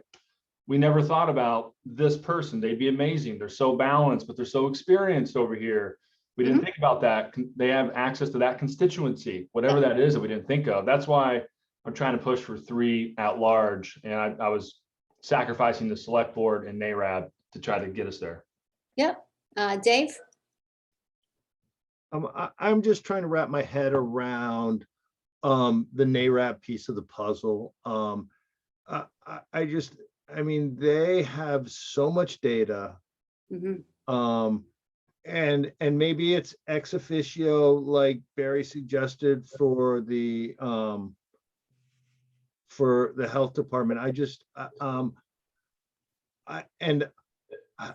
we never thought about this person. They'd be amazing. They're so balanced, but they're so experienced over here. We didn't think about that. They have access to that constituency, whatever that is that we didn't think of. That's why I'm trying to push for 3 at large. And I was sacrificing the select board and NARAB to try to get us there. Yep. Dave? I'm just trying to wrap my head around the NARAB piece of the puzzle. I mean, they have so much data. Mm-hmm. And maybe it's ex officio, like Barry suggested, for the health department.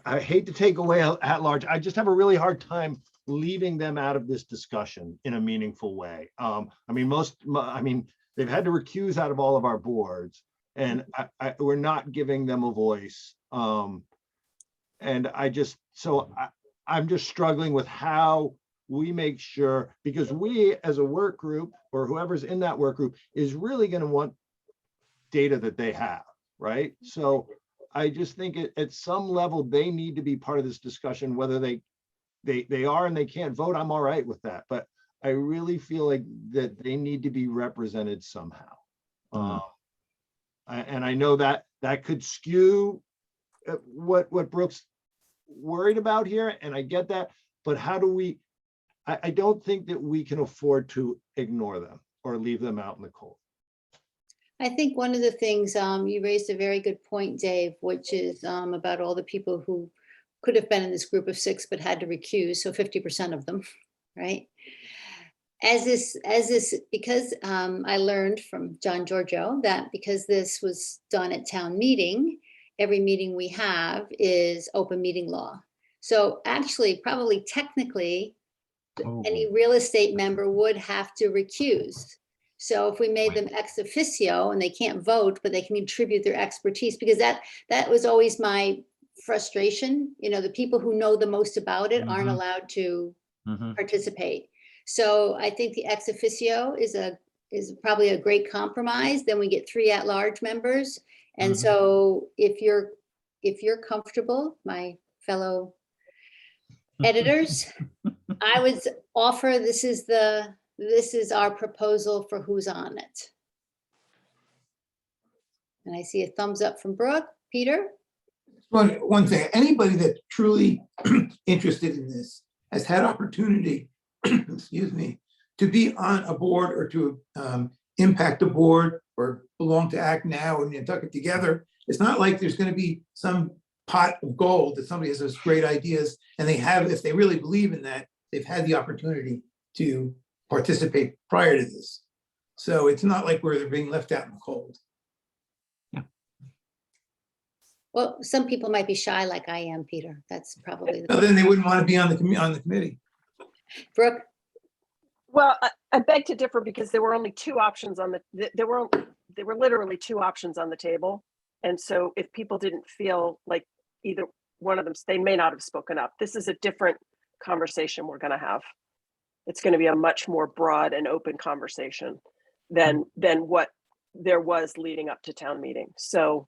I hate to take away at large. I just have a really hard time leaving them out of this discussion in a meaningful way. I mean, they've had to recuse out of all of our boards, and we're not giving them a voice. And I'm just struggling with how we make sure, because we as a work group or whoever's in that work group is really going to want data that they have, right? So I just think at some level, they need to be part of this discussion, whether they are and they can't vote. I'm all right with that. But I really feel like that they need to be represented somehow. And I know that could skew what Brooke's worried about here. And I get that. But how do we, I don't think that we can afford to ignore them or leave them out in the cold. I think one of the things, you raised a very good point, Dave, which is about all the people who could have been in this group of 6 but had to recuse, so 50% of them, right? Because I learned from John Giorgio that because this was done at town meeting, every meeting we have is open meeting law. So actually, probably technically, any real estate member would have to recuse. So if we made them ex officio and they can't vote, but they can contribute their expertise, because that was always my frustration. You know, the people who know the most about it aren't allowed to participate. So I think the ex officio is probably a great compromise. Then we get 3 at-large members. And so if you're comfortable, my fellow editors, I would offer this is our proposal for who's on it. And I see a thumbs up from Brooke. Peter? One thing, anybody that's truly interested in this has had opportunity, excuse me, to be on a board or to impact a board or belong to Act Now and Nantucket Together. It's not like there's going to be some pot of gold that somebody has those great ideas, and they have, if they really believe in that, they've had the opportunity to participate prior to this. So it's not like they're being left out in the cold. Well, some people might be shy like I am, Peter. That's probably No, then they wouldn't want to be on the committee. Brooke? Well, I beg to differ, because there were only 2 options on there were literally 2 options on the table. And so if people didn't feel like either one of them, they may not have spoken up. This is a different conversation we're going to have. It's going to be a much more broad and open conversation than what there was leading up to town meeting. So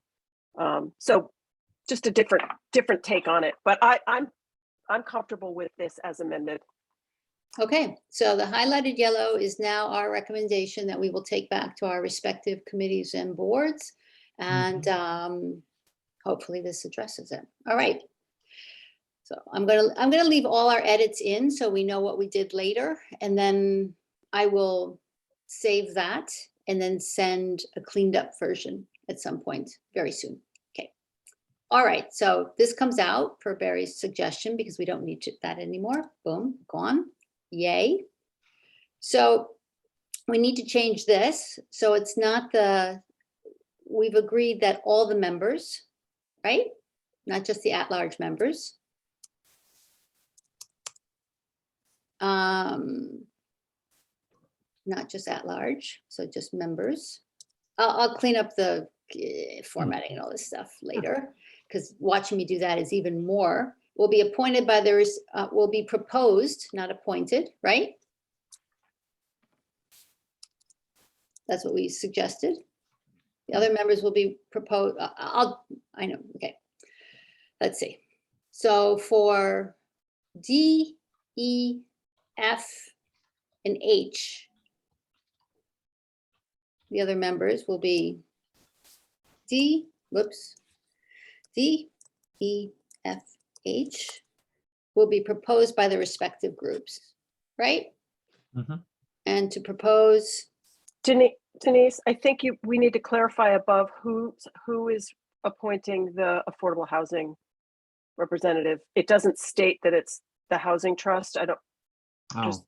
just a different take on it. But I'm comfortable with this as amended. Okay, so the highlighted yellow is now our recommendation that we will take back to our respective committees and boards. And hopefully this addresses it. All right. So I'm gonna leave all our edits in so we know what we did later, and then I will save that and then send a cleaned up version at some point very soon. Okay. All right, so this comes out per Barry's suggestion because we don't need that anymore. Boom, gone. Yay. So we need to change this. So it's not we've agreed that all the members, right? Not just the at-large members. Not just at-large, so just members. I'll clean up the formatting and all this stuff later, because watching me do that is even more. Will be appointed by will be proposed, not appointed, right? That's what we suggested. The other members will be proposed. I know, okay. Let's see. So for D, E, F, and H, the other members will be D, E, F, H will be proposed by the respective groups, right? And to propose. Denise, I think we need to clarify above who is appointing the affordable housing representative. It doesn't state that it's the housing trust. I don't. Just,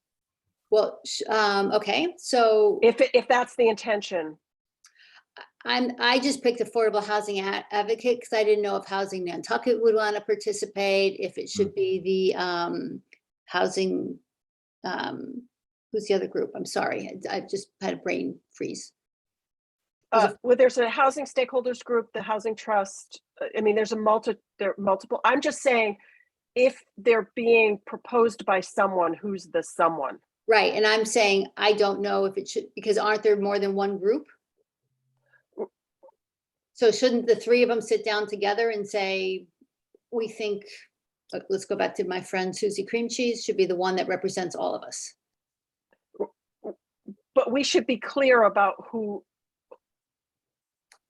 well, okay. So if that's the intention, I just picked Affordable Housing Advocate because I didn't know if Housing Nantucket would want to participate, if it should be the housing, who's the other group? I'm sorry, I just had a brain freeze. Well, there's a housing stakeholders group, the housing trust. I mean, there are multiple. I'm just saying, if they're being proposed by someone, who's the someone? Right, and I'm saying, I don't know if it should, because aren't there more than one group? So shouldn't the three of them sit down together and say, we think, let's go back to my friend Susie Cream Cheese, should be the one that represents all of us? But we should be clear about who.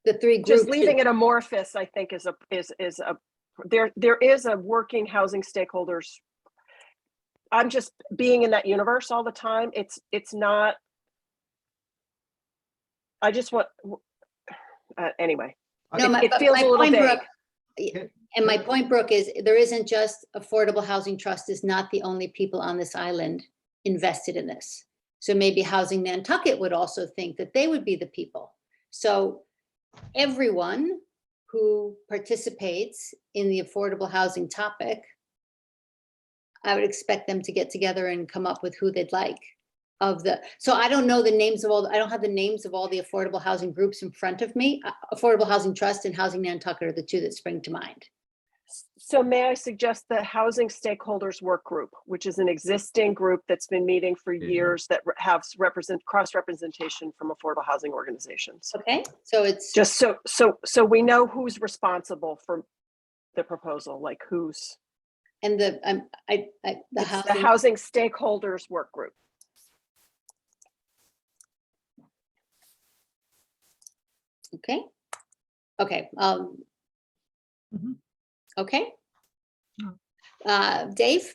The three groups. Just leaving it amorphous, I think, is a there is a working housing stakeholders. I'm just being in that universe all the time. It's not. I just want. Anyway, No, it feels a little point, vague. Brooke, and my point, Brooke, is there isn't just Affordable Housing Trust is not the only people on this island invested in this. So maybe Housing Nantucket would also think that they would be the people. So everyone who participates in the affordable housing topic, I would expect them to get together and come up with who they'd like of the, so I don't know the names of all, I don't have the names of all the affordable housing groups in front of me. Affordable Housing Trust and Housing Nantucket are the two that spring to mind. So may I suggest the Housing Stakeholders Work Group, which is an existing group that's been meeting for years that have cross-representation from affordable housing organizations. Okay, so it's Just so we know who's responsible for the proposal, like who's. and the The Housing Stakeholders Work Group. okay. Okay. Okay. Dave?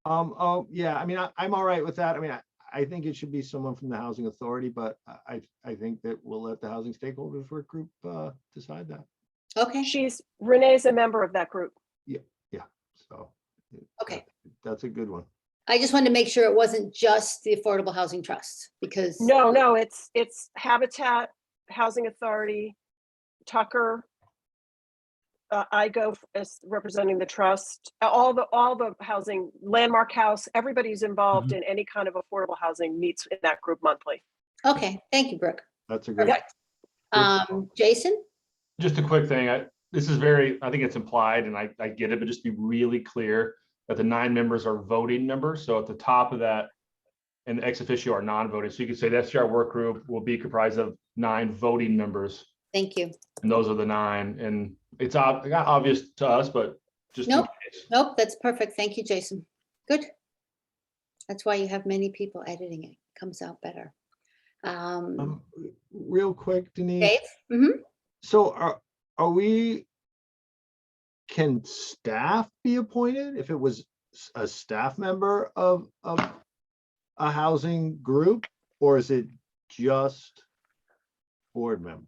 Oh, yeah, I mean, I'm all right with that. I mean, I think it should be someone from the Housing Authority, but I think that we'll let the Housing Stakeholders Work Group decide that. Okay. Renee's a member of that group. Yeah, so. Okay. That's a good one. I just wanted to make sure it wasn't just the Affordable Housing Trust because No, it's Habitat, Housing Authority, Tucker. I go as representing the trust, all the housing, Landmark House, everybody's involved in any kind of affordable housing meets in that group monthly. Okay, thank you, Brooke. That's a good. Jason? Just a quick thing. This is I think it's implied and I get it, but just be really clear that the 9 members are voting members. So at the top of that, and ex officio are non-voting. So you could say the STR work group will be comprised of 9 voting members. Thank you. And those are the 9. And it's not obvious to us, but just in Nope. case. Nope, that's perfect. Thank you, Jason. Good. That's why you have many people editing it. Comes out better. Real quick, Denise. Dave? Mm-hmm. So are we, can staff be appointed if it was a staff member of a housing group, or is it just board members?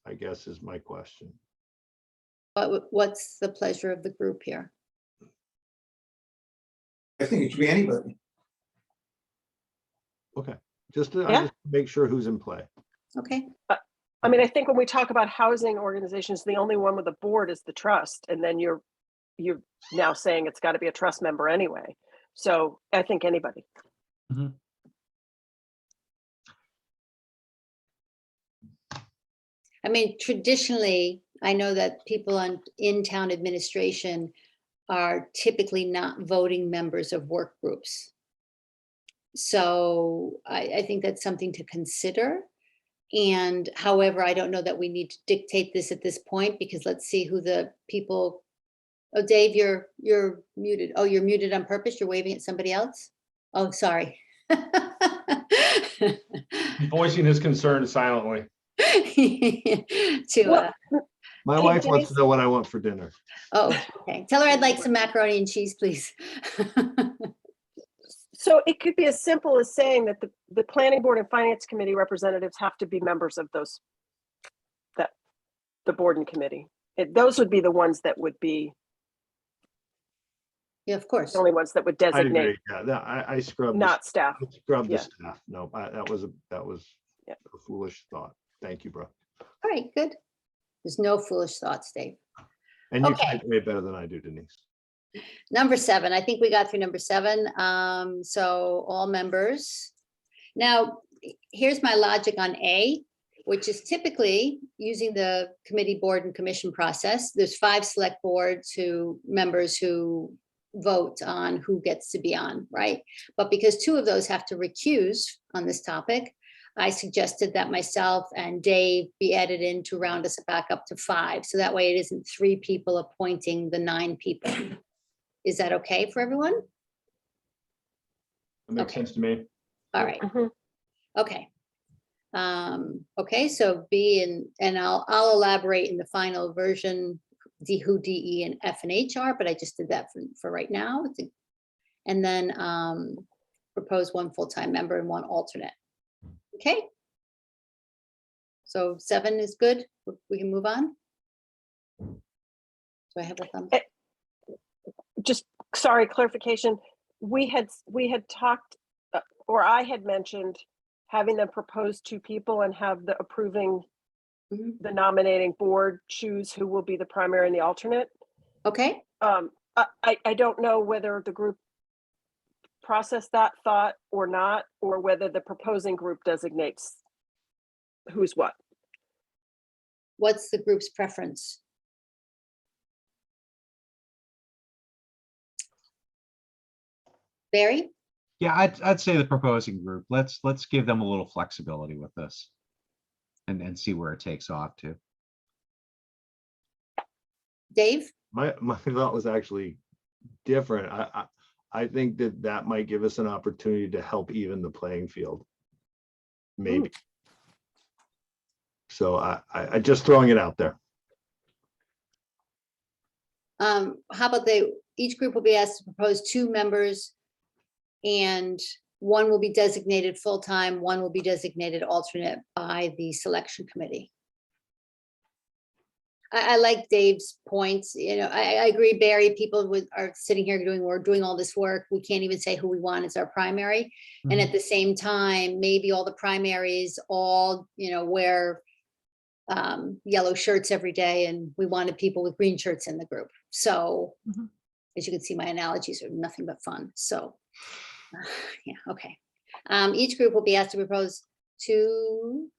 I guess is my question. What's the pleasure of the group here? I think it should be anybody. Okay, just to Yeah. I just make sure who's in play. Okay. I mean, I think when we talk about housing organizations, the only one with a board is the trust, and then you're now saying it's got to be a trust member anyway. So I think anybody. I mean, traditionally, I know that people in town administration are typically not voting members of work groups. So I think that's something to consider. And however, I don't know that we need to dictate this at this point because let's see who the people. Oh, Dave, you're muted. Oh, you're muted on purpose. You're waving at somebody else. Oh, sorry. He's voicing his concern silently. My Hey, wife wants Denise. to know what I want for dinner. Oh, okay. Tell her I'd like some macaroni and cheese, please. So it could be as simple as saying that the planning board and finance committee representatives have to be members of the board and committee. Those would be the ones that would be Yeah, of course. the only ones that would I designate, agree. Yeah, I scrubbed. not staff. I scrubbed the yeah. staff. No, that was Yeah. a foolish thought. Thank you, bro. All right, good. There's no foolish thoughts, Dave. And you Okay. type way better than I do, Denise. Number 7, I think we got through number 7. So all members. Now, here's my logic on A, which is typically using the committee, board, and commission process. There's 5 select boards members who vote on who gets to be on, right? But because 2 of those have to recuse on this topic, I suggested that myself and Dave be added in to round us back up to 5. So that way it isn't 3 people appointing the 9 people. Is that okay for everyone? That makes Okay. sense to me. All right. Mhm. Okay. Okay, so B and I'll elaborate in the final version, who D, E, and F and H are, but I just did that for right now. And then propose 1 full-time member and 1 alternate. Okay. So 7 is good. We can move on. Do I have a thumbs? Just, sorry, clarification. We had talked, or I had mentioned having them propose 2 people and have the approving, Mhm. the nominating board choose who will be the primary and the alternate. Okay, I don't know whether the group processed that thought or not, or whether the proposing group designates who's what. what's the group's preference? Barry? Yeah, I'd say the proposing group, let's give them a little flexibility with this. And see where it takes off to. Dave? My thought was actually different. I think that might give us an opportunity to help even the playing field. Maybe. So I just throwing it out there. How about each group will be asked to propose 2 members, and 1 will be designated full-time, 1 will be designated alternate by the selection committee. I like Dave's points. You know, I agree, Barry, people are sitting here doing all this work. We can't even say who we want as our primary. And at the same time, maybe all the primaries all, wear yellow shirts every day, and we wanted people with green shirts in the group. So as you can see, my analogies are nothing but fun. So yeah, okay. Each group will be asked to propose 2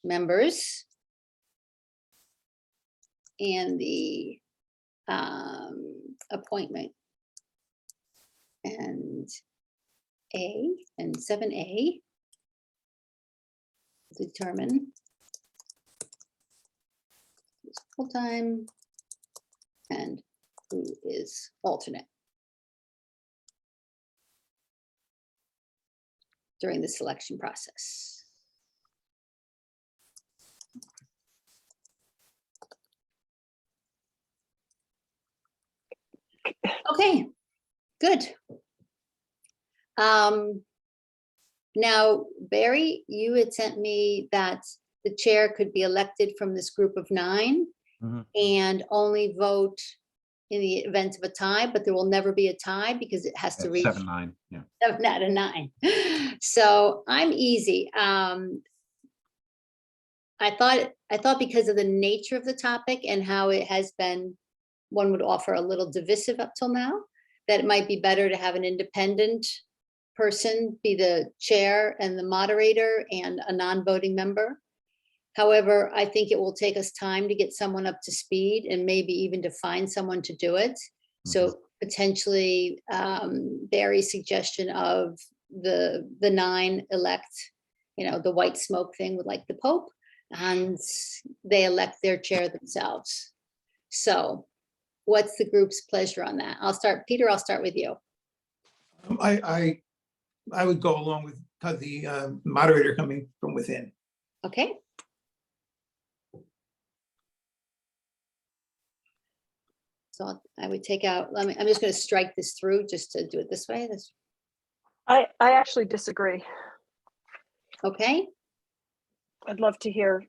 members, and the appointment and 7A determine who's full-time and who is alternate during the selection process. Okay, good. Now, Barry, you had sent me that the chair could be elected from this group of 9 and only vote in the event of a tie, but there will never be a tie because it has to reach 7-9, yeah. 7 out of 9. So I'm easy. I thought because of the nature of the topic and how it has been, one would offer a little divisive up till now, that it might be better to have an independent person be the chair and the moderator and a non-voting member. However, I think it will take us time to get someone up to speed and maybe even to find someone to do it. So potentially Barry's suggestion of the 9 elect, the white smoke thing with like the Pope, and they elect their chair themselves. So what's the group's pleasure on that? Peter, I'll start with you. I would go along with the moderator coming from within. Okay. So I would take out, I'm just going to strike this through just to do it this way. I actually disagree. Okay. I'd love to hear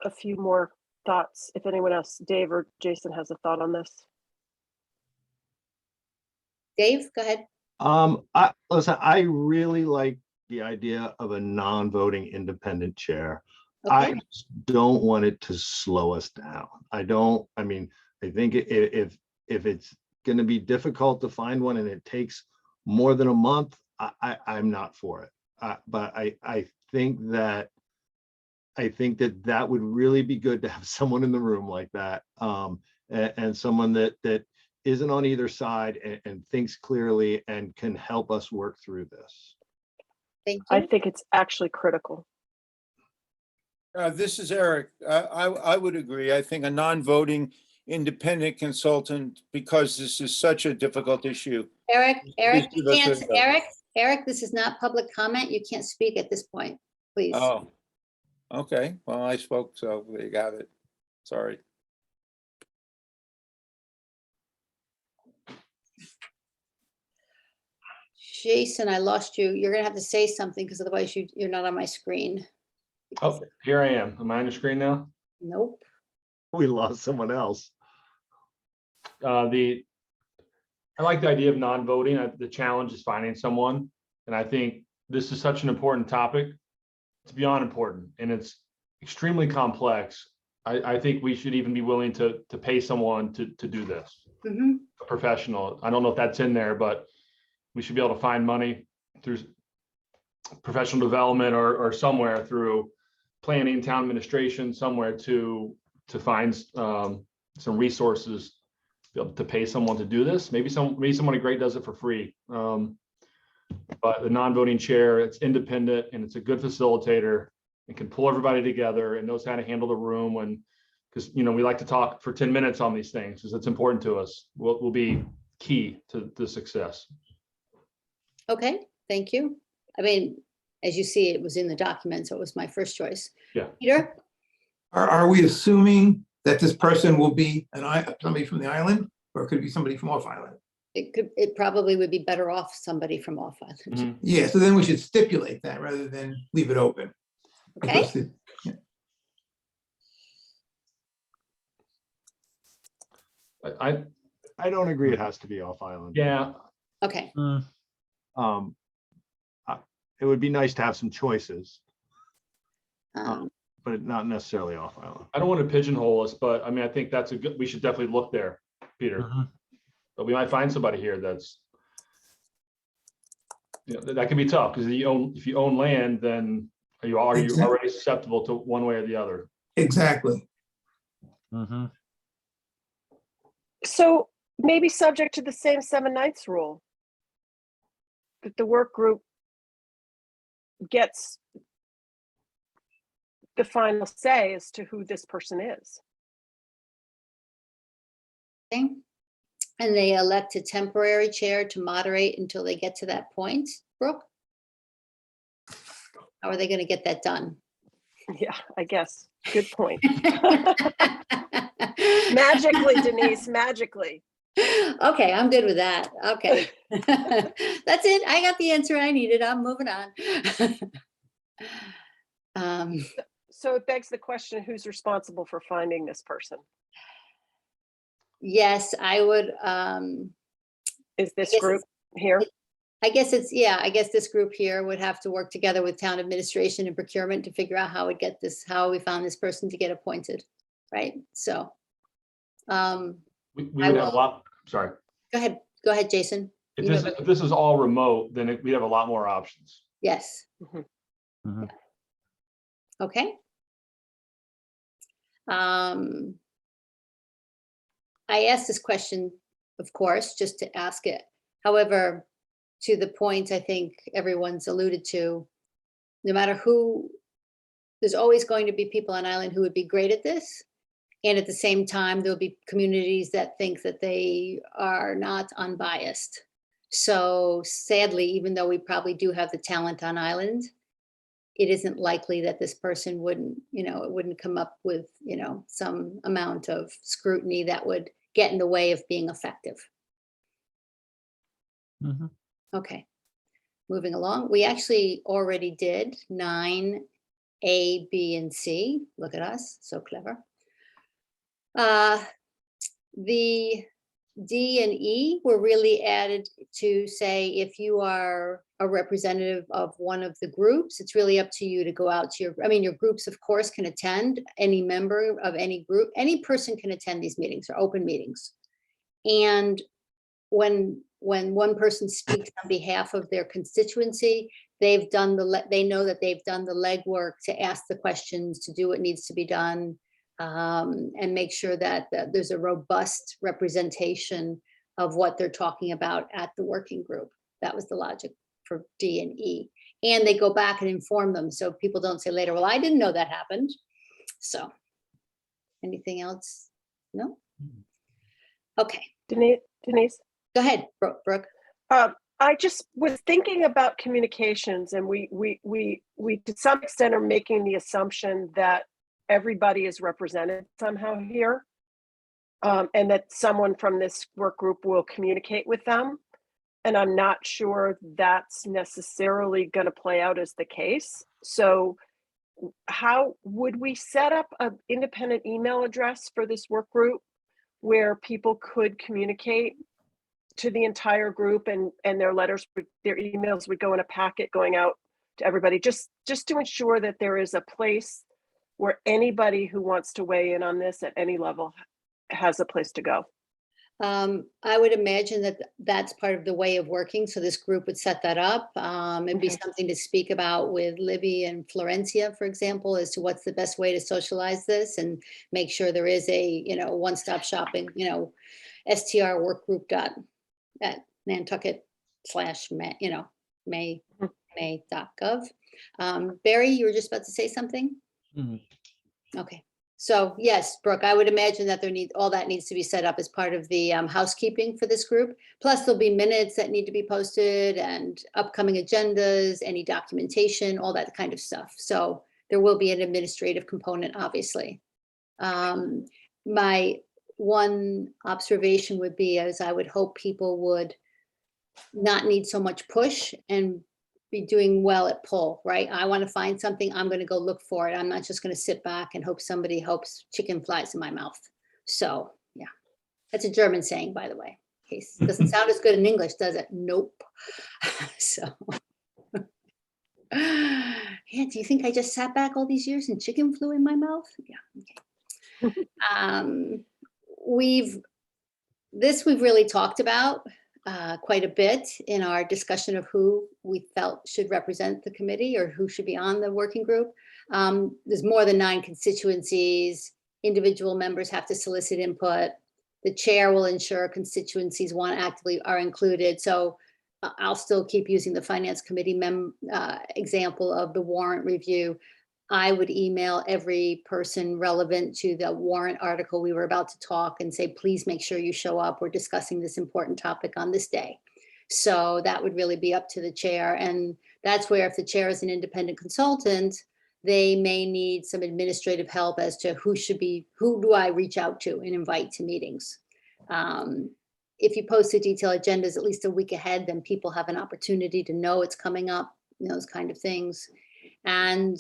a few more thoughts if anyone else, Dave or Jason, has a thought on this. Dave, go ahead. Listen, I really like the idea of a non-voting independent chair. I Okay, just don't want it to slow us down. I think if it's going to be difficult to find one and it takes more than a month, I'm not for it. But I think that that would really be good to have someone in the room like that, and someone that isn't on either side and thinks clearly and can help us work through this. thank I you. think it's actually critical. This is Eric. I would agree. I think a non-voting independent consultant, because this is such a difficult issue. Eric, Please give us a- Eric, this is not public comment. You can't speak at this point, please. Oh, okay. Well, I spoke, so there you got it. Sorry. Jason, I lost you. You're gonna have to say something because otherwise you're not on my screen. Oh, here I am. Am I on your screen now? Nope. We lost someone else. I like the idea of non-voting. The challenge is finding someone. And I think this is such an important topic. It's beyond important and it's extremely complex. I think we should even be willing to pay someone to do this, Mhm. a professional. I don't know if that's in there, but we should be able to find money through professional development or somewhere through planning, town administration, somewhere to find some resources be able to pay someone to do this. Maybe somebody great does it for free. But the non-voting chair, it's independent and it's a good facilitator and can pull everybody together and knows how to handle the room because we like to talk for 10 minutes on these things because it's important to us. Will be key to the success. Okay, thank you. I mean, as you see, it was in the document, so it was my first choice. Yeah. Peter? Are we assuming that this person will be somebody from the island, or could it be somebody from off island? It probably would be better off somebody from off island. Mhm. Yeah, so then we should stipulate that rather than leave it open. Okay, Because I don't agree it has to be off island. Yeah, okay, Um, it would be nice to have some choices, but not necessarily off island. I don't want to pigeonhole us, but I mean, I think we should definitely look there, Peter. Mhm. But we might find somebody here that's, that can be tough because if you own land, then are you already susceptible to one way or the other? exactly. Mhm. So maybe subject to the same 7/9 rule. That the work group gets the final say as to who this person is. okay. And they elect a temporary chair to moderate until they get to that point, Brooke? How are they gonna get that done? Yeah, I guess. Good point. Magically, Denise, magically. Okay, I'm good with that. Okay. That's it. I got the answer I needed. I'm moving on. So it begs the question, who's responsible for finding this person? Yes, I would, Is this guess group here? I guess this group here would have to work together with town administration and procurement to figure out how we found this person to get appointed, right? So, We I would have a will- lot, sorry. go ahead, Jason. If You know this, if this is all remote, then we'd have a lot more options. Yes, Mhm. okay. I asked this question, of course, just to ask it. However, to the point I think everyone's alluded to, no matter who, there's always going to be people on island who would be great at this. And at the same time, there'll be communities that think that they are not unbiased. So sadly, even though we probably do have the talent on island, it isn't likely that this person wouldn't, it wouldn't come up with, some amount of scrutiny that would get in the way of being effective. Mhm. Okay, moving along. We actually already did 9A, B, and C. Look at us, so clever. The D and E were really added to say if you are a representative of one of the groups. It's really up to you to go out to your groups, of course, can attend. Any member of any group, any person can attend these meetings or open meetings. And when one person speaks on behalf of their constituency, they know that they've done the legwork to ask the questions, to do what needs to be done, and make sure that there's a robust representation of what they're talking about at the working group. That was the logic for D and E. And they go back and inform them, so people don't say later, well, I didn't know that happened. So, anything else? No? Okay, Denise, go ahead, Brooke. I just was thinking about communications, and we to some extent are making the assumption that everybody is represented somehow here, and that someone from this work group will communicate with them. And I'm not sure that's necessarily going to play out as the case. So how would we set up an independent email address for this work group where people could communicate to the entire group, and their emails would go in a packet going out to everybody, just to ensure that there is a place where anybody who wants to weigh in on this at any level has a place to go? I would imagine that that's part of the way of working. So this group would set that up. It'd be Okay. something to speak about with Libby and Florencia, for example, as to what's the best way to socialize this and make sure there is a, one-stop shopping, STR workgroup at Nantucket/may.gov. Barry, you were just about to say something? Mhm. Okay. So yes, Brooke, I would imagine that all that needs to be set up as part of the housekeeping for this group. Plus there'll be minutes that need to be posted and upcoming agendas, any documentation, all that kind of stuff. So there will be an administrative component, obviously. My one observation would be, as I would hope people would not need so much push and be doing well at pull, right? I want to find something, I'm going to go look for it. I'm not just going to sit back and hope somebody hopes chicken flies in my mouth. So yeah, that's a German saying, by the way. In case it doesn't sound as good in English, does it? Nope. So yeah, do you think I just sat back all these years and chicken flew in my mouth? Yeah, okay. We've really talked about quite a bit in our discussion of who we felt should represent the committee or who should be on the working group. There's more than 9 constituencies. Individual members have to solicit input. The chair will ensure constituencies actively are included. So I'll still keep using the finance committee example of the warrant review. I would email every person relevant to the warrant article we were about to talk and say, please make sure you show up. We're discussing this important topic on this day. So that would really be up to the chair. And that's where if the chair is an independent consultant, they may need some administrative help as to who do I reach out to and invite to meetings. If you post the detailed agendas at least a week ahead, then people have an opportunity to know it's coming up, those kind of things. And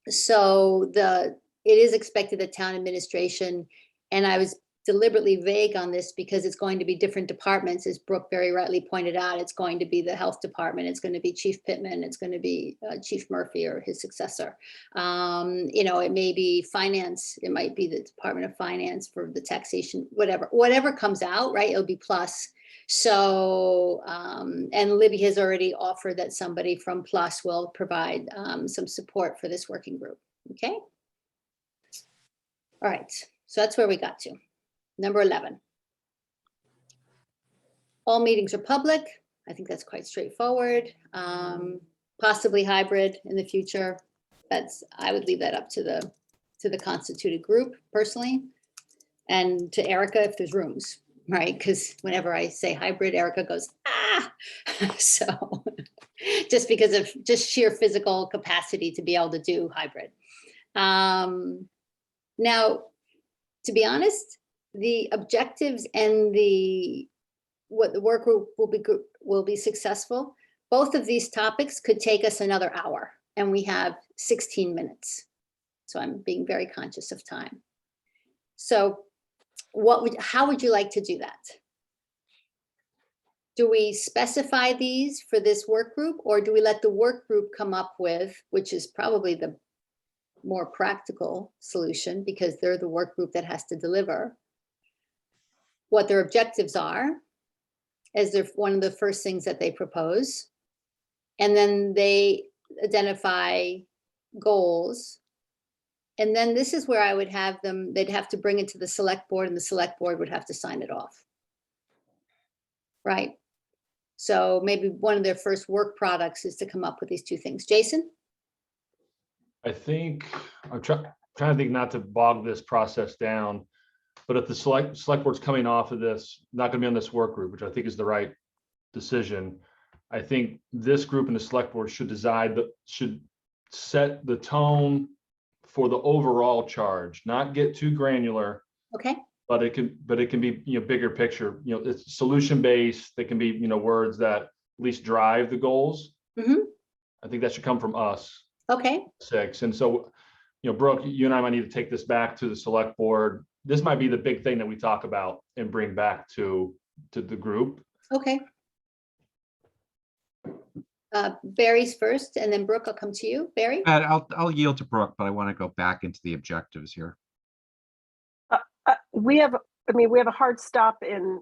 so it is expected that town administration, and I was deliberately vague on this because it's going to be different departments, as Brooke very rightly pointed out. It's going to be the health department, it's going to be Chief Pittman, it's going to be Chief Murphy or his successor. It may be finance, it might be the Department of Finance for the taxation, whatever comes out, right? It'll be plus. So, and Libby has already offered that somebody from Plus will provide some support for this working group. Okay. All right. So that's where we got to. Number 11. All meetings are public. I think that's quite straightforward. Possibly hybrid in the future. I would leave that up to the constituted group personally, and to Erica if there's rooms. Right, because whenever I say hybrid, Erica goes, ah. So just because of sheer physical capacity to be able to do hybrid. Now, to be honest, the objectives and what the work group will be successful. Both of these topics could take us another hour, and we have 16 minutes. So I'm being very conscious of time. So how would you like to do that? do we specify these for this work group, or do we let the work group come up with, which is probably the more practical solution because they're the work group that has to deliver, what their objectives are as their one of the first things that they propose. And then they identify goals. And then this is where I would have them, they'd have to bring it to the select board and the select board would have to sign it off. Right? So maybe one of their first work products is to come up with these two things. Jason? I think, I'm trying to think not to bog this process down, but if the select board's coming off of this, not gonna be on this work group, which I think is the right decision. I think this group and the select board should should set the tone for the overall charge, not get too granular, Okay. but it can be, bigger picture, it's solution based. They can be, words that at least drive the goals. Mhm. I think that should come from us. Okay. 6. And so, Brooke, you and I might need to take this back to the select board. This might be the big thing that we talk about and bring back to the group. Okay. Barry's first, and then Brooke, I'll come to you. Barry? But I'll yield to Brooke, but I want to go back into the objectives here. We have a hard stop in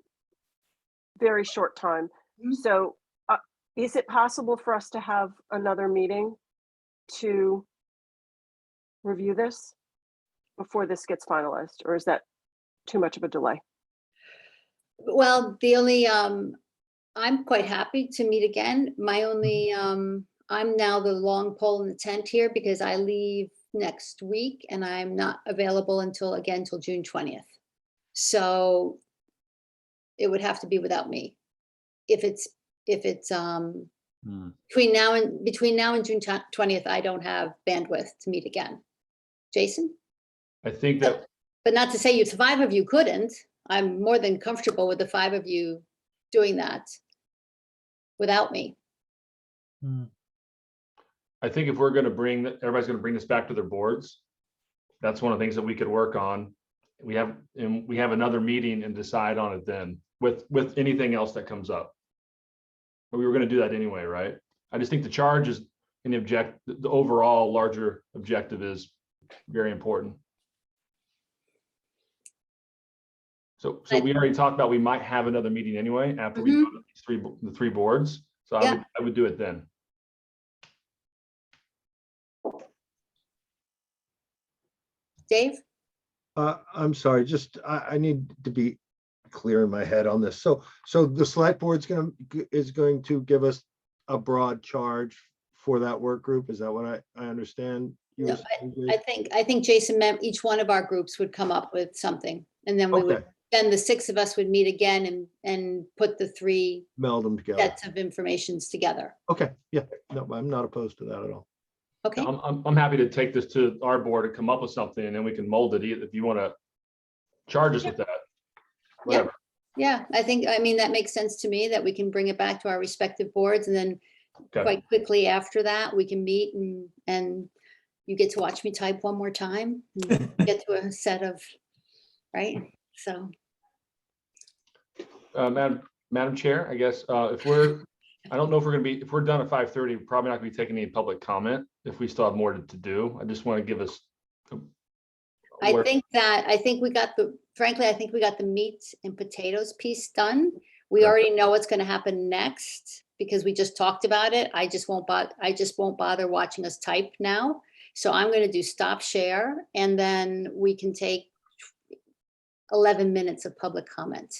very short time. Mhm. So is it possible for us to have another meeting to review this before this gets finalized, or is that too much of a delay? Well, the only, I'm quite happy to meet again. My only, I'm now the long pole in the tent here because I leave next week and I'm not available until June 20th. So it would have to be without me. If it's between now and June 20th, I don't have bandwidth to meet again. Jason? I think that, But not to say you, the 5 of you couldn't. I'm more than comfortable with the 5 of you doing that without me. I think if we're going to everybody's going to bring this back to their boards, that's one of the things that we could work on. We have another meeting and decide on it then with anything else that comes up. But we were going to do that anyway, right? I just think the charge is the overall larger objective is very important. So we already talked about we might have another meeting anyway after we go to the three boards. So Yeah. I would do it then. Dave? I'm sorry, just I need to be clear in my head on this. So the select board's is going to give us a broad charge for that work group. Is that what I understand? You No, were saying, I think Jason meant each one of our groups would come up with something. And then Okay. then the 6 of us would meet again and put the 3 Meld them together. sets of informations together. Okay, yeah, no, I'm not opposed to that at all. Okay, I'm happy to take this to our board and come up with something, and then we can mold it if you want to charge us with that. Whatever. yeah, I mean, that makes sense to me that we can bring it back to our respective boards and then Okay. quite quickly after that, we can meet and you get to watch me type one more time, and get to a set of, right? So, Madam Chair, I guess, I don't know if if we're done at 5:30, we're probably not gonna be taking any public comment if we still have more to do. I just want to give us. I think we got the meat and potatoes piece done. We Okay. already know what's gonna happen next because we just talked about it. I just won't bother watching us type now. So I'm gonna do stop share and then we can take 11 minutes of public comment.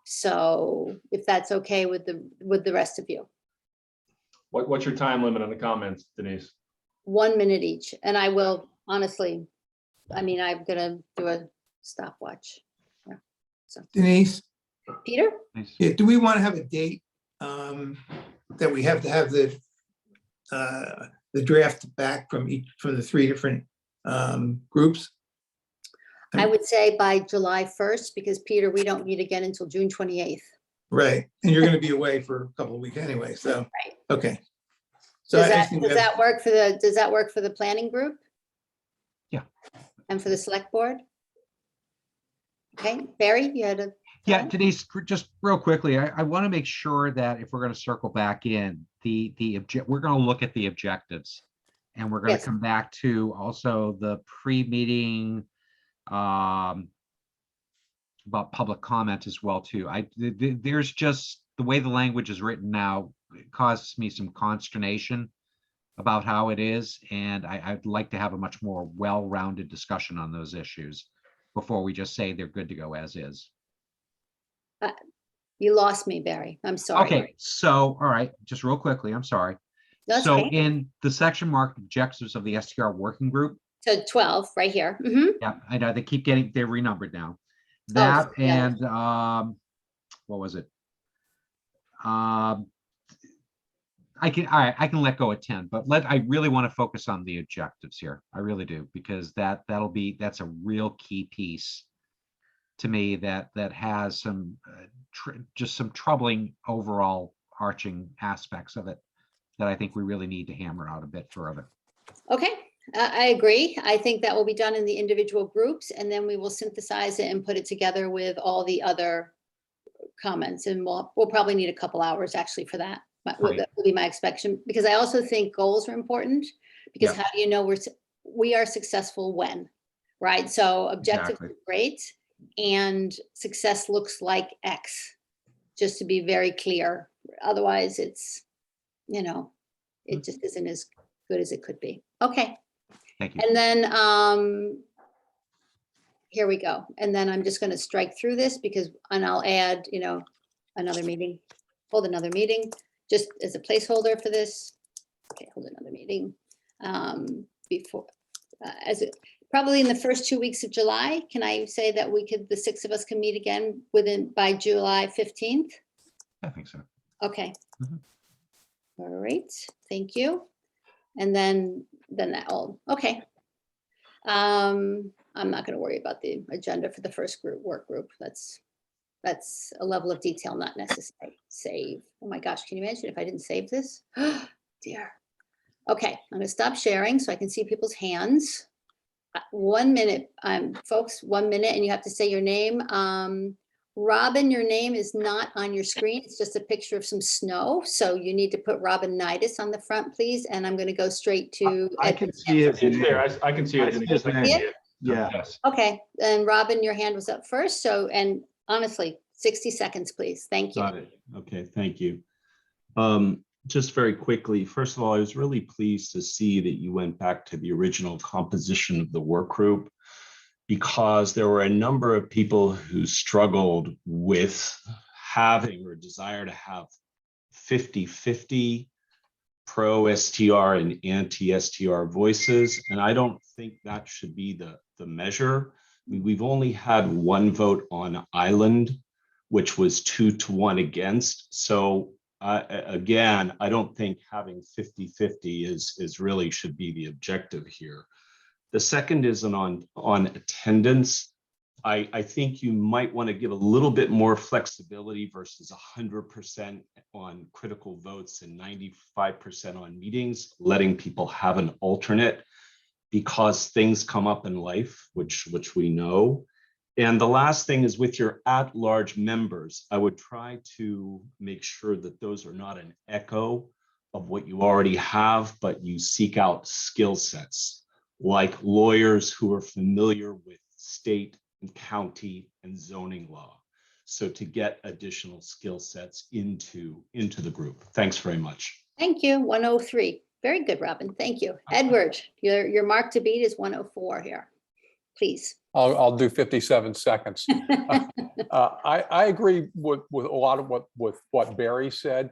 So if that's okay with the rest of you, What's your time limit on the comments, Denise? 1 minute each. And I will honestly, I mean, I'm gonna do a stopwatch. Yeah. So Denise, Peter? yeah, do we want to have a date that we have to have the draft back from the 3 different groups? I would say by July 1st, because Peter, we don't meet again until June 28th. Right, and you're going to be away for a couple of weeks anyway, so, Right. okay. So Does I just think we does have- that work for the planning group? Yeah. And for the select board? Okay, Barry, you had a, Yeah, Okay. Denise, just real quickly, I want to make sure that if we're going to circle back in, we're going to look at the objectives. And we're going to Yes. come back to also the pre-meeting about public comment as well, too. There's just the way the language is written now, it causes me some consternation about how it is. And I'd like to have a much more well-rounded discussion on those issues before we just say they're good to go as is. You lost me, Barry. I'm sorry. Okay, so, all right, just real quickly, I'm sorry. That's So okay. in the section marked objectives of the STR working group, So 12 right here. Mhm. yeah, I know they're renumbered now. Oh, That yeah. and what was it? I can let go at 10, but I really want to focus on the objectives here. I really do, because that's a real key piece to me that has some just some troubling overall arching aspects of it that I think we really need to hammer out a bit further. Okay, I agree. I think that will be done in the individual groups, and then we will synthesize it and put it together with all the other comments. And we'll probably need a couple hours actually for that. Great. That would be my expectation, because I also think goals are important, because Yeah. how do you know we are successful when, right? So objectives Exactly. are great, and success looks like X, just to be very clear. Otherwise, it's, it just isn't as good as it could be. Okay. Thank you. And then, here we go. And then I'm just going to strike through this and I'll add, another meeting, hold another meeting, just as a placeholder for this. Okay, hold another meeting before, probably in the first 2 weeks of July. Can I say that the 6 of us can meet again by July 15th? I think so. Okay. Mhm. All right, thank you. And then that all, okay. I'm not going to worry about the agenda for the first work group. That's a level of detail not necessary. Save. Oh my gosh, can you imagine if I didn't save this? Dear. Okay, I'm going to stop sharing so I can see people's hands. 1 minute, folks, 1 minute, and you have to say your name. Robin, your name is not on your screen. It's just a picture of some snow. So you need to put Robin-itis on the front, please. And I'm going to go straight to I Edward. can see his It's there. name. I can see it. I see Denise. his I can name. see it. Yeah. Yes. Okay, and Robin, your hand was up first. So, and honestly, 60 seconds, please. Thank you. Got it. Okay, thank you. Just very quickly, first of all, I was really pleased to see that you went back to the original composition of the work group, because there were a number of people who struggled with having or desire to have 50-50 pro STR and anti-STR voices. And I don't think that should be the measure. I mean, we've only had one vote on Island, which was 2-1 against. So again, I don't think having 50-50 is really should be the objective here. The second is on attendance. I think you might want to give a little bit more flexibility versus 100% on critical votes and 95% on meetings, letting people have an alternate, because things come up in life, which we know. And the last thing is with your at-large members, I would try to make sure that those are not an echo of what you already have, but you seek out skill sets like lawyers who are familiar with state and county and zoning law. So to get additional skill sets into the group. Thanks very much. Thank you. 103. Very good, Robin. Thank you. Edward, your mark to beat is 104 here. Please. I'll do 57 seconds. I agree with a lot of what Barry said.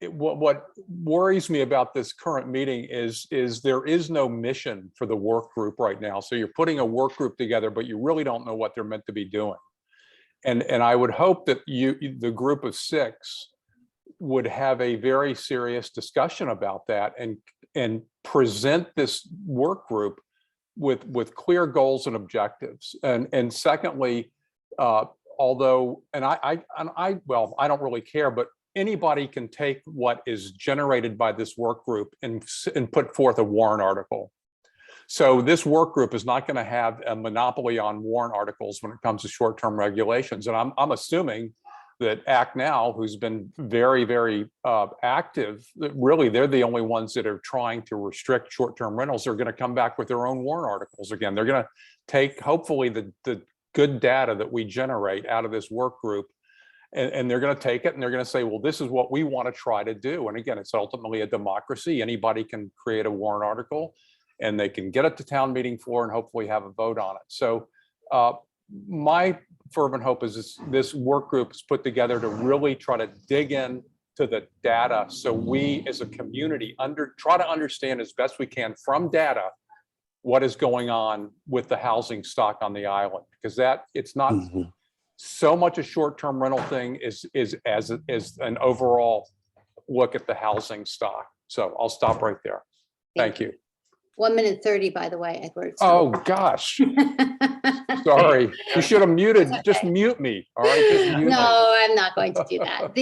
What worries me about this current meeting is there is no mission for the work group right now. So you're putting a work group together, but you really don't know what they're meant to be doing. And I would hope that the group of 6 would have a very serious discussion about that and present this work group with clear goals and objectives. And secondly, although, I don't really care, but anybody can take what is generated by this work group and put forth a warrant article. So this work group is not going to have a monopoly on warrant articles when it comes to short-term regulations. And I'm assuming that Act Now, who's been very, very active, that really they're the only ones that are trying to restrict short-term rentals. Are going to come back with their own warrant articles again. They're going to take hopefully the good data that we generate out of this work group, and they're going to take it and they're going to say, well, this is what we want to try to do. And again, it's ultimately a democracy. Anybody can create a warrant article and they can get it to town meeting floor and hopefully have a vote on it. So my fervent hope is this work group is put together to really try to dig in to the data. So we as a community try to understand as best we can from data what is going on with the housing stock on the island, because it's not so much a short-term rental thing is as an overall look at the housing stock. So I'll stop right there. Thank you. 1 minute 30, by the way, Edward. Oh, gosh. Sorry. You should have muted. Just mute me. All right. Just mute me. No, I'm not going to do that.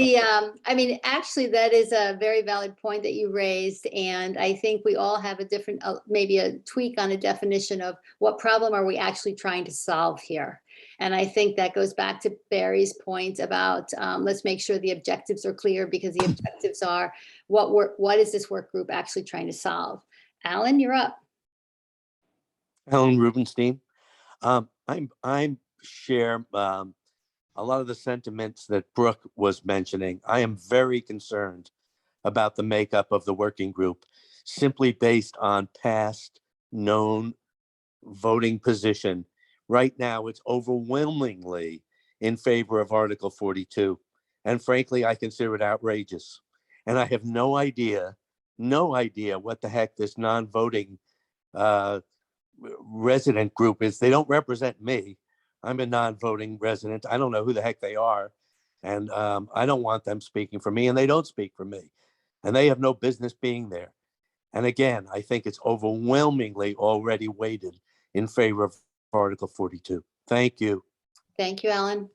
I mean, actually, that is a very valid point that you raised. And I think we all have a different, maybe a tweak on a definition of what problem are we actually trying to solve here. And I think that goes back to Barry's point about let's make sure the objectives are clear, because the objectives are what is this work group actually trying to solve? Alan, you're up. Alan Rubenstein. I'm share a lot of the sentiments that Brooke was mentioning. I am very concerned about the makeup of the working group, simply based on past known voting position. Right now, it's overwhelmingly in favor of Article 42. And frankly, I consider it outrageous. And I have no idea what the heck this non-voting resident group is. They don't represent me. I'm a non-voting resident. I don't know who the heck they are. And I don't want them speaking for me, and they don't speak for me. And they have no business being there. And again, I think it's overwhelmingly already weighted in favor of Article 42. Thank you. Thank you, Alan.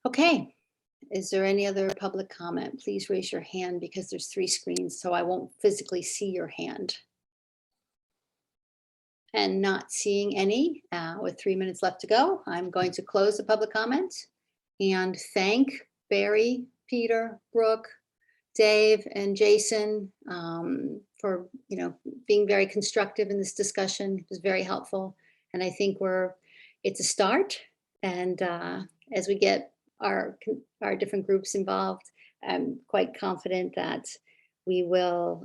Okay. Is there any other public comment? Please raise your hand, because there's 3 screens, so I won't physically see your hand. And not seeing any, with 3 minutes left to go, I'm going to close the public comment and thank Barry, Peter, Brooke, Dave, and Jason for being very constructive in this discussion. It was very helpful, and I think it's a start. And as we get our different groups involved, I'm quite confident that we will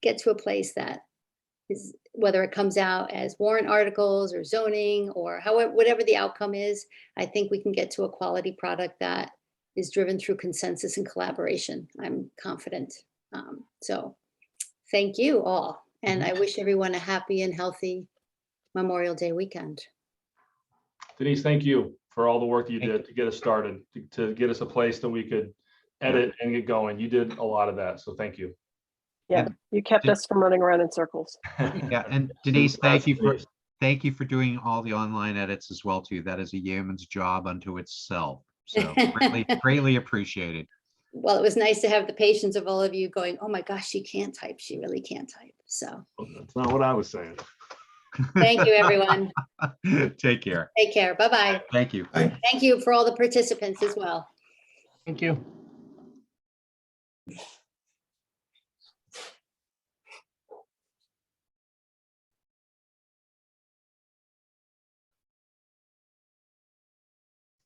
get to a place that is, whether it comes out as warrant articles or zoning or however, whatever the outcome is, I think we can get to a quality product that is driven through consensus and collaboration. I'm confident. So thank you all. And I wish everyone a happy and healthy Memorial Day weekend. Denise, thank you for all the work that you did to get us started, to get us a place that we could edit and get going. You did a lot of that, so thank you. Yeah, you kept us from running around in circles. Yeah, and Denise, thank you for doing all the online edits as well too. That is a yeoman's job unto itself. So greatly appreciated. Well, it was nice to have the patience of all of you going, oh my gosh, she can't type. She really can't type. So That's not what I was saying. thank you, everyone. Take care. Take care. Bye-bye. Thank you. Thank you for all the participants as well. Thank you.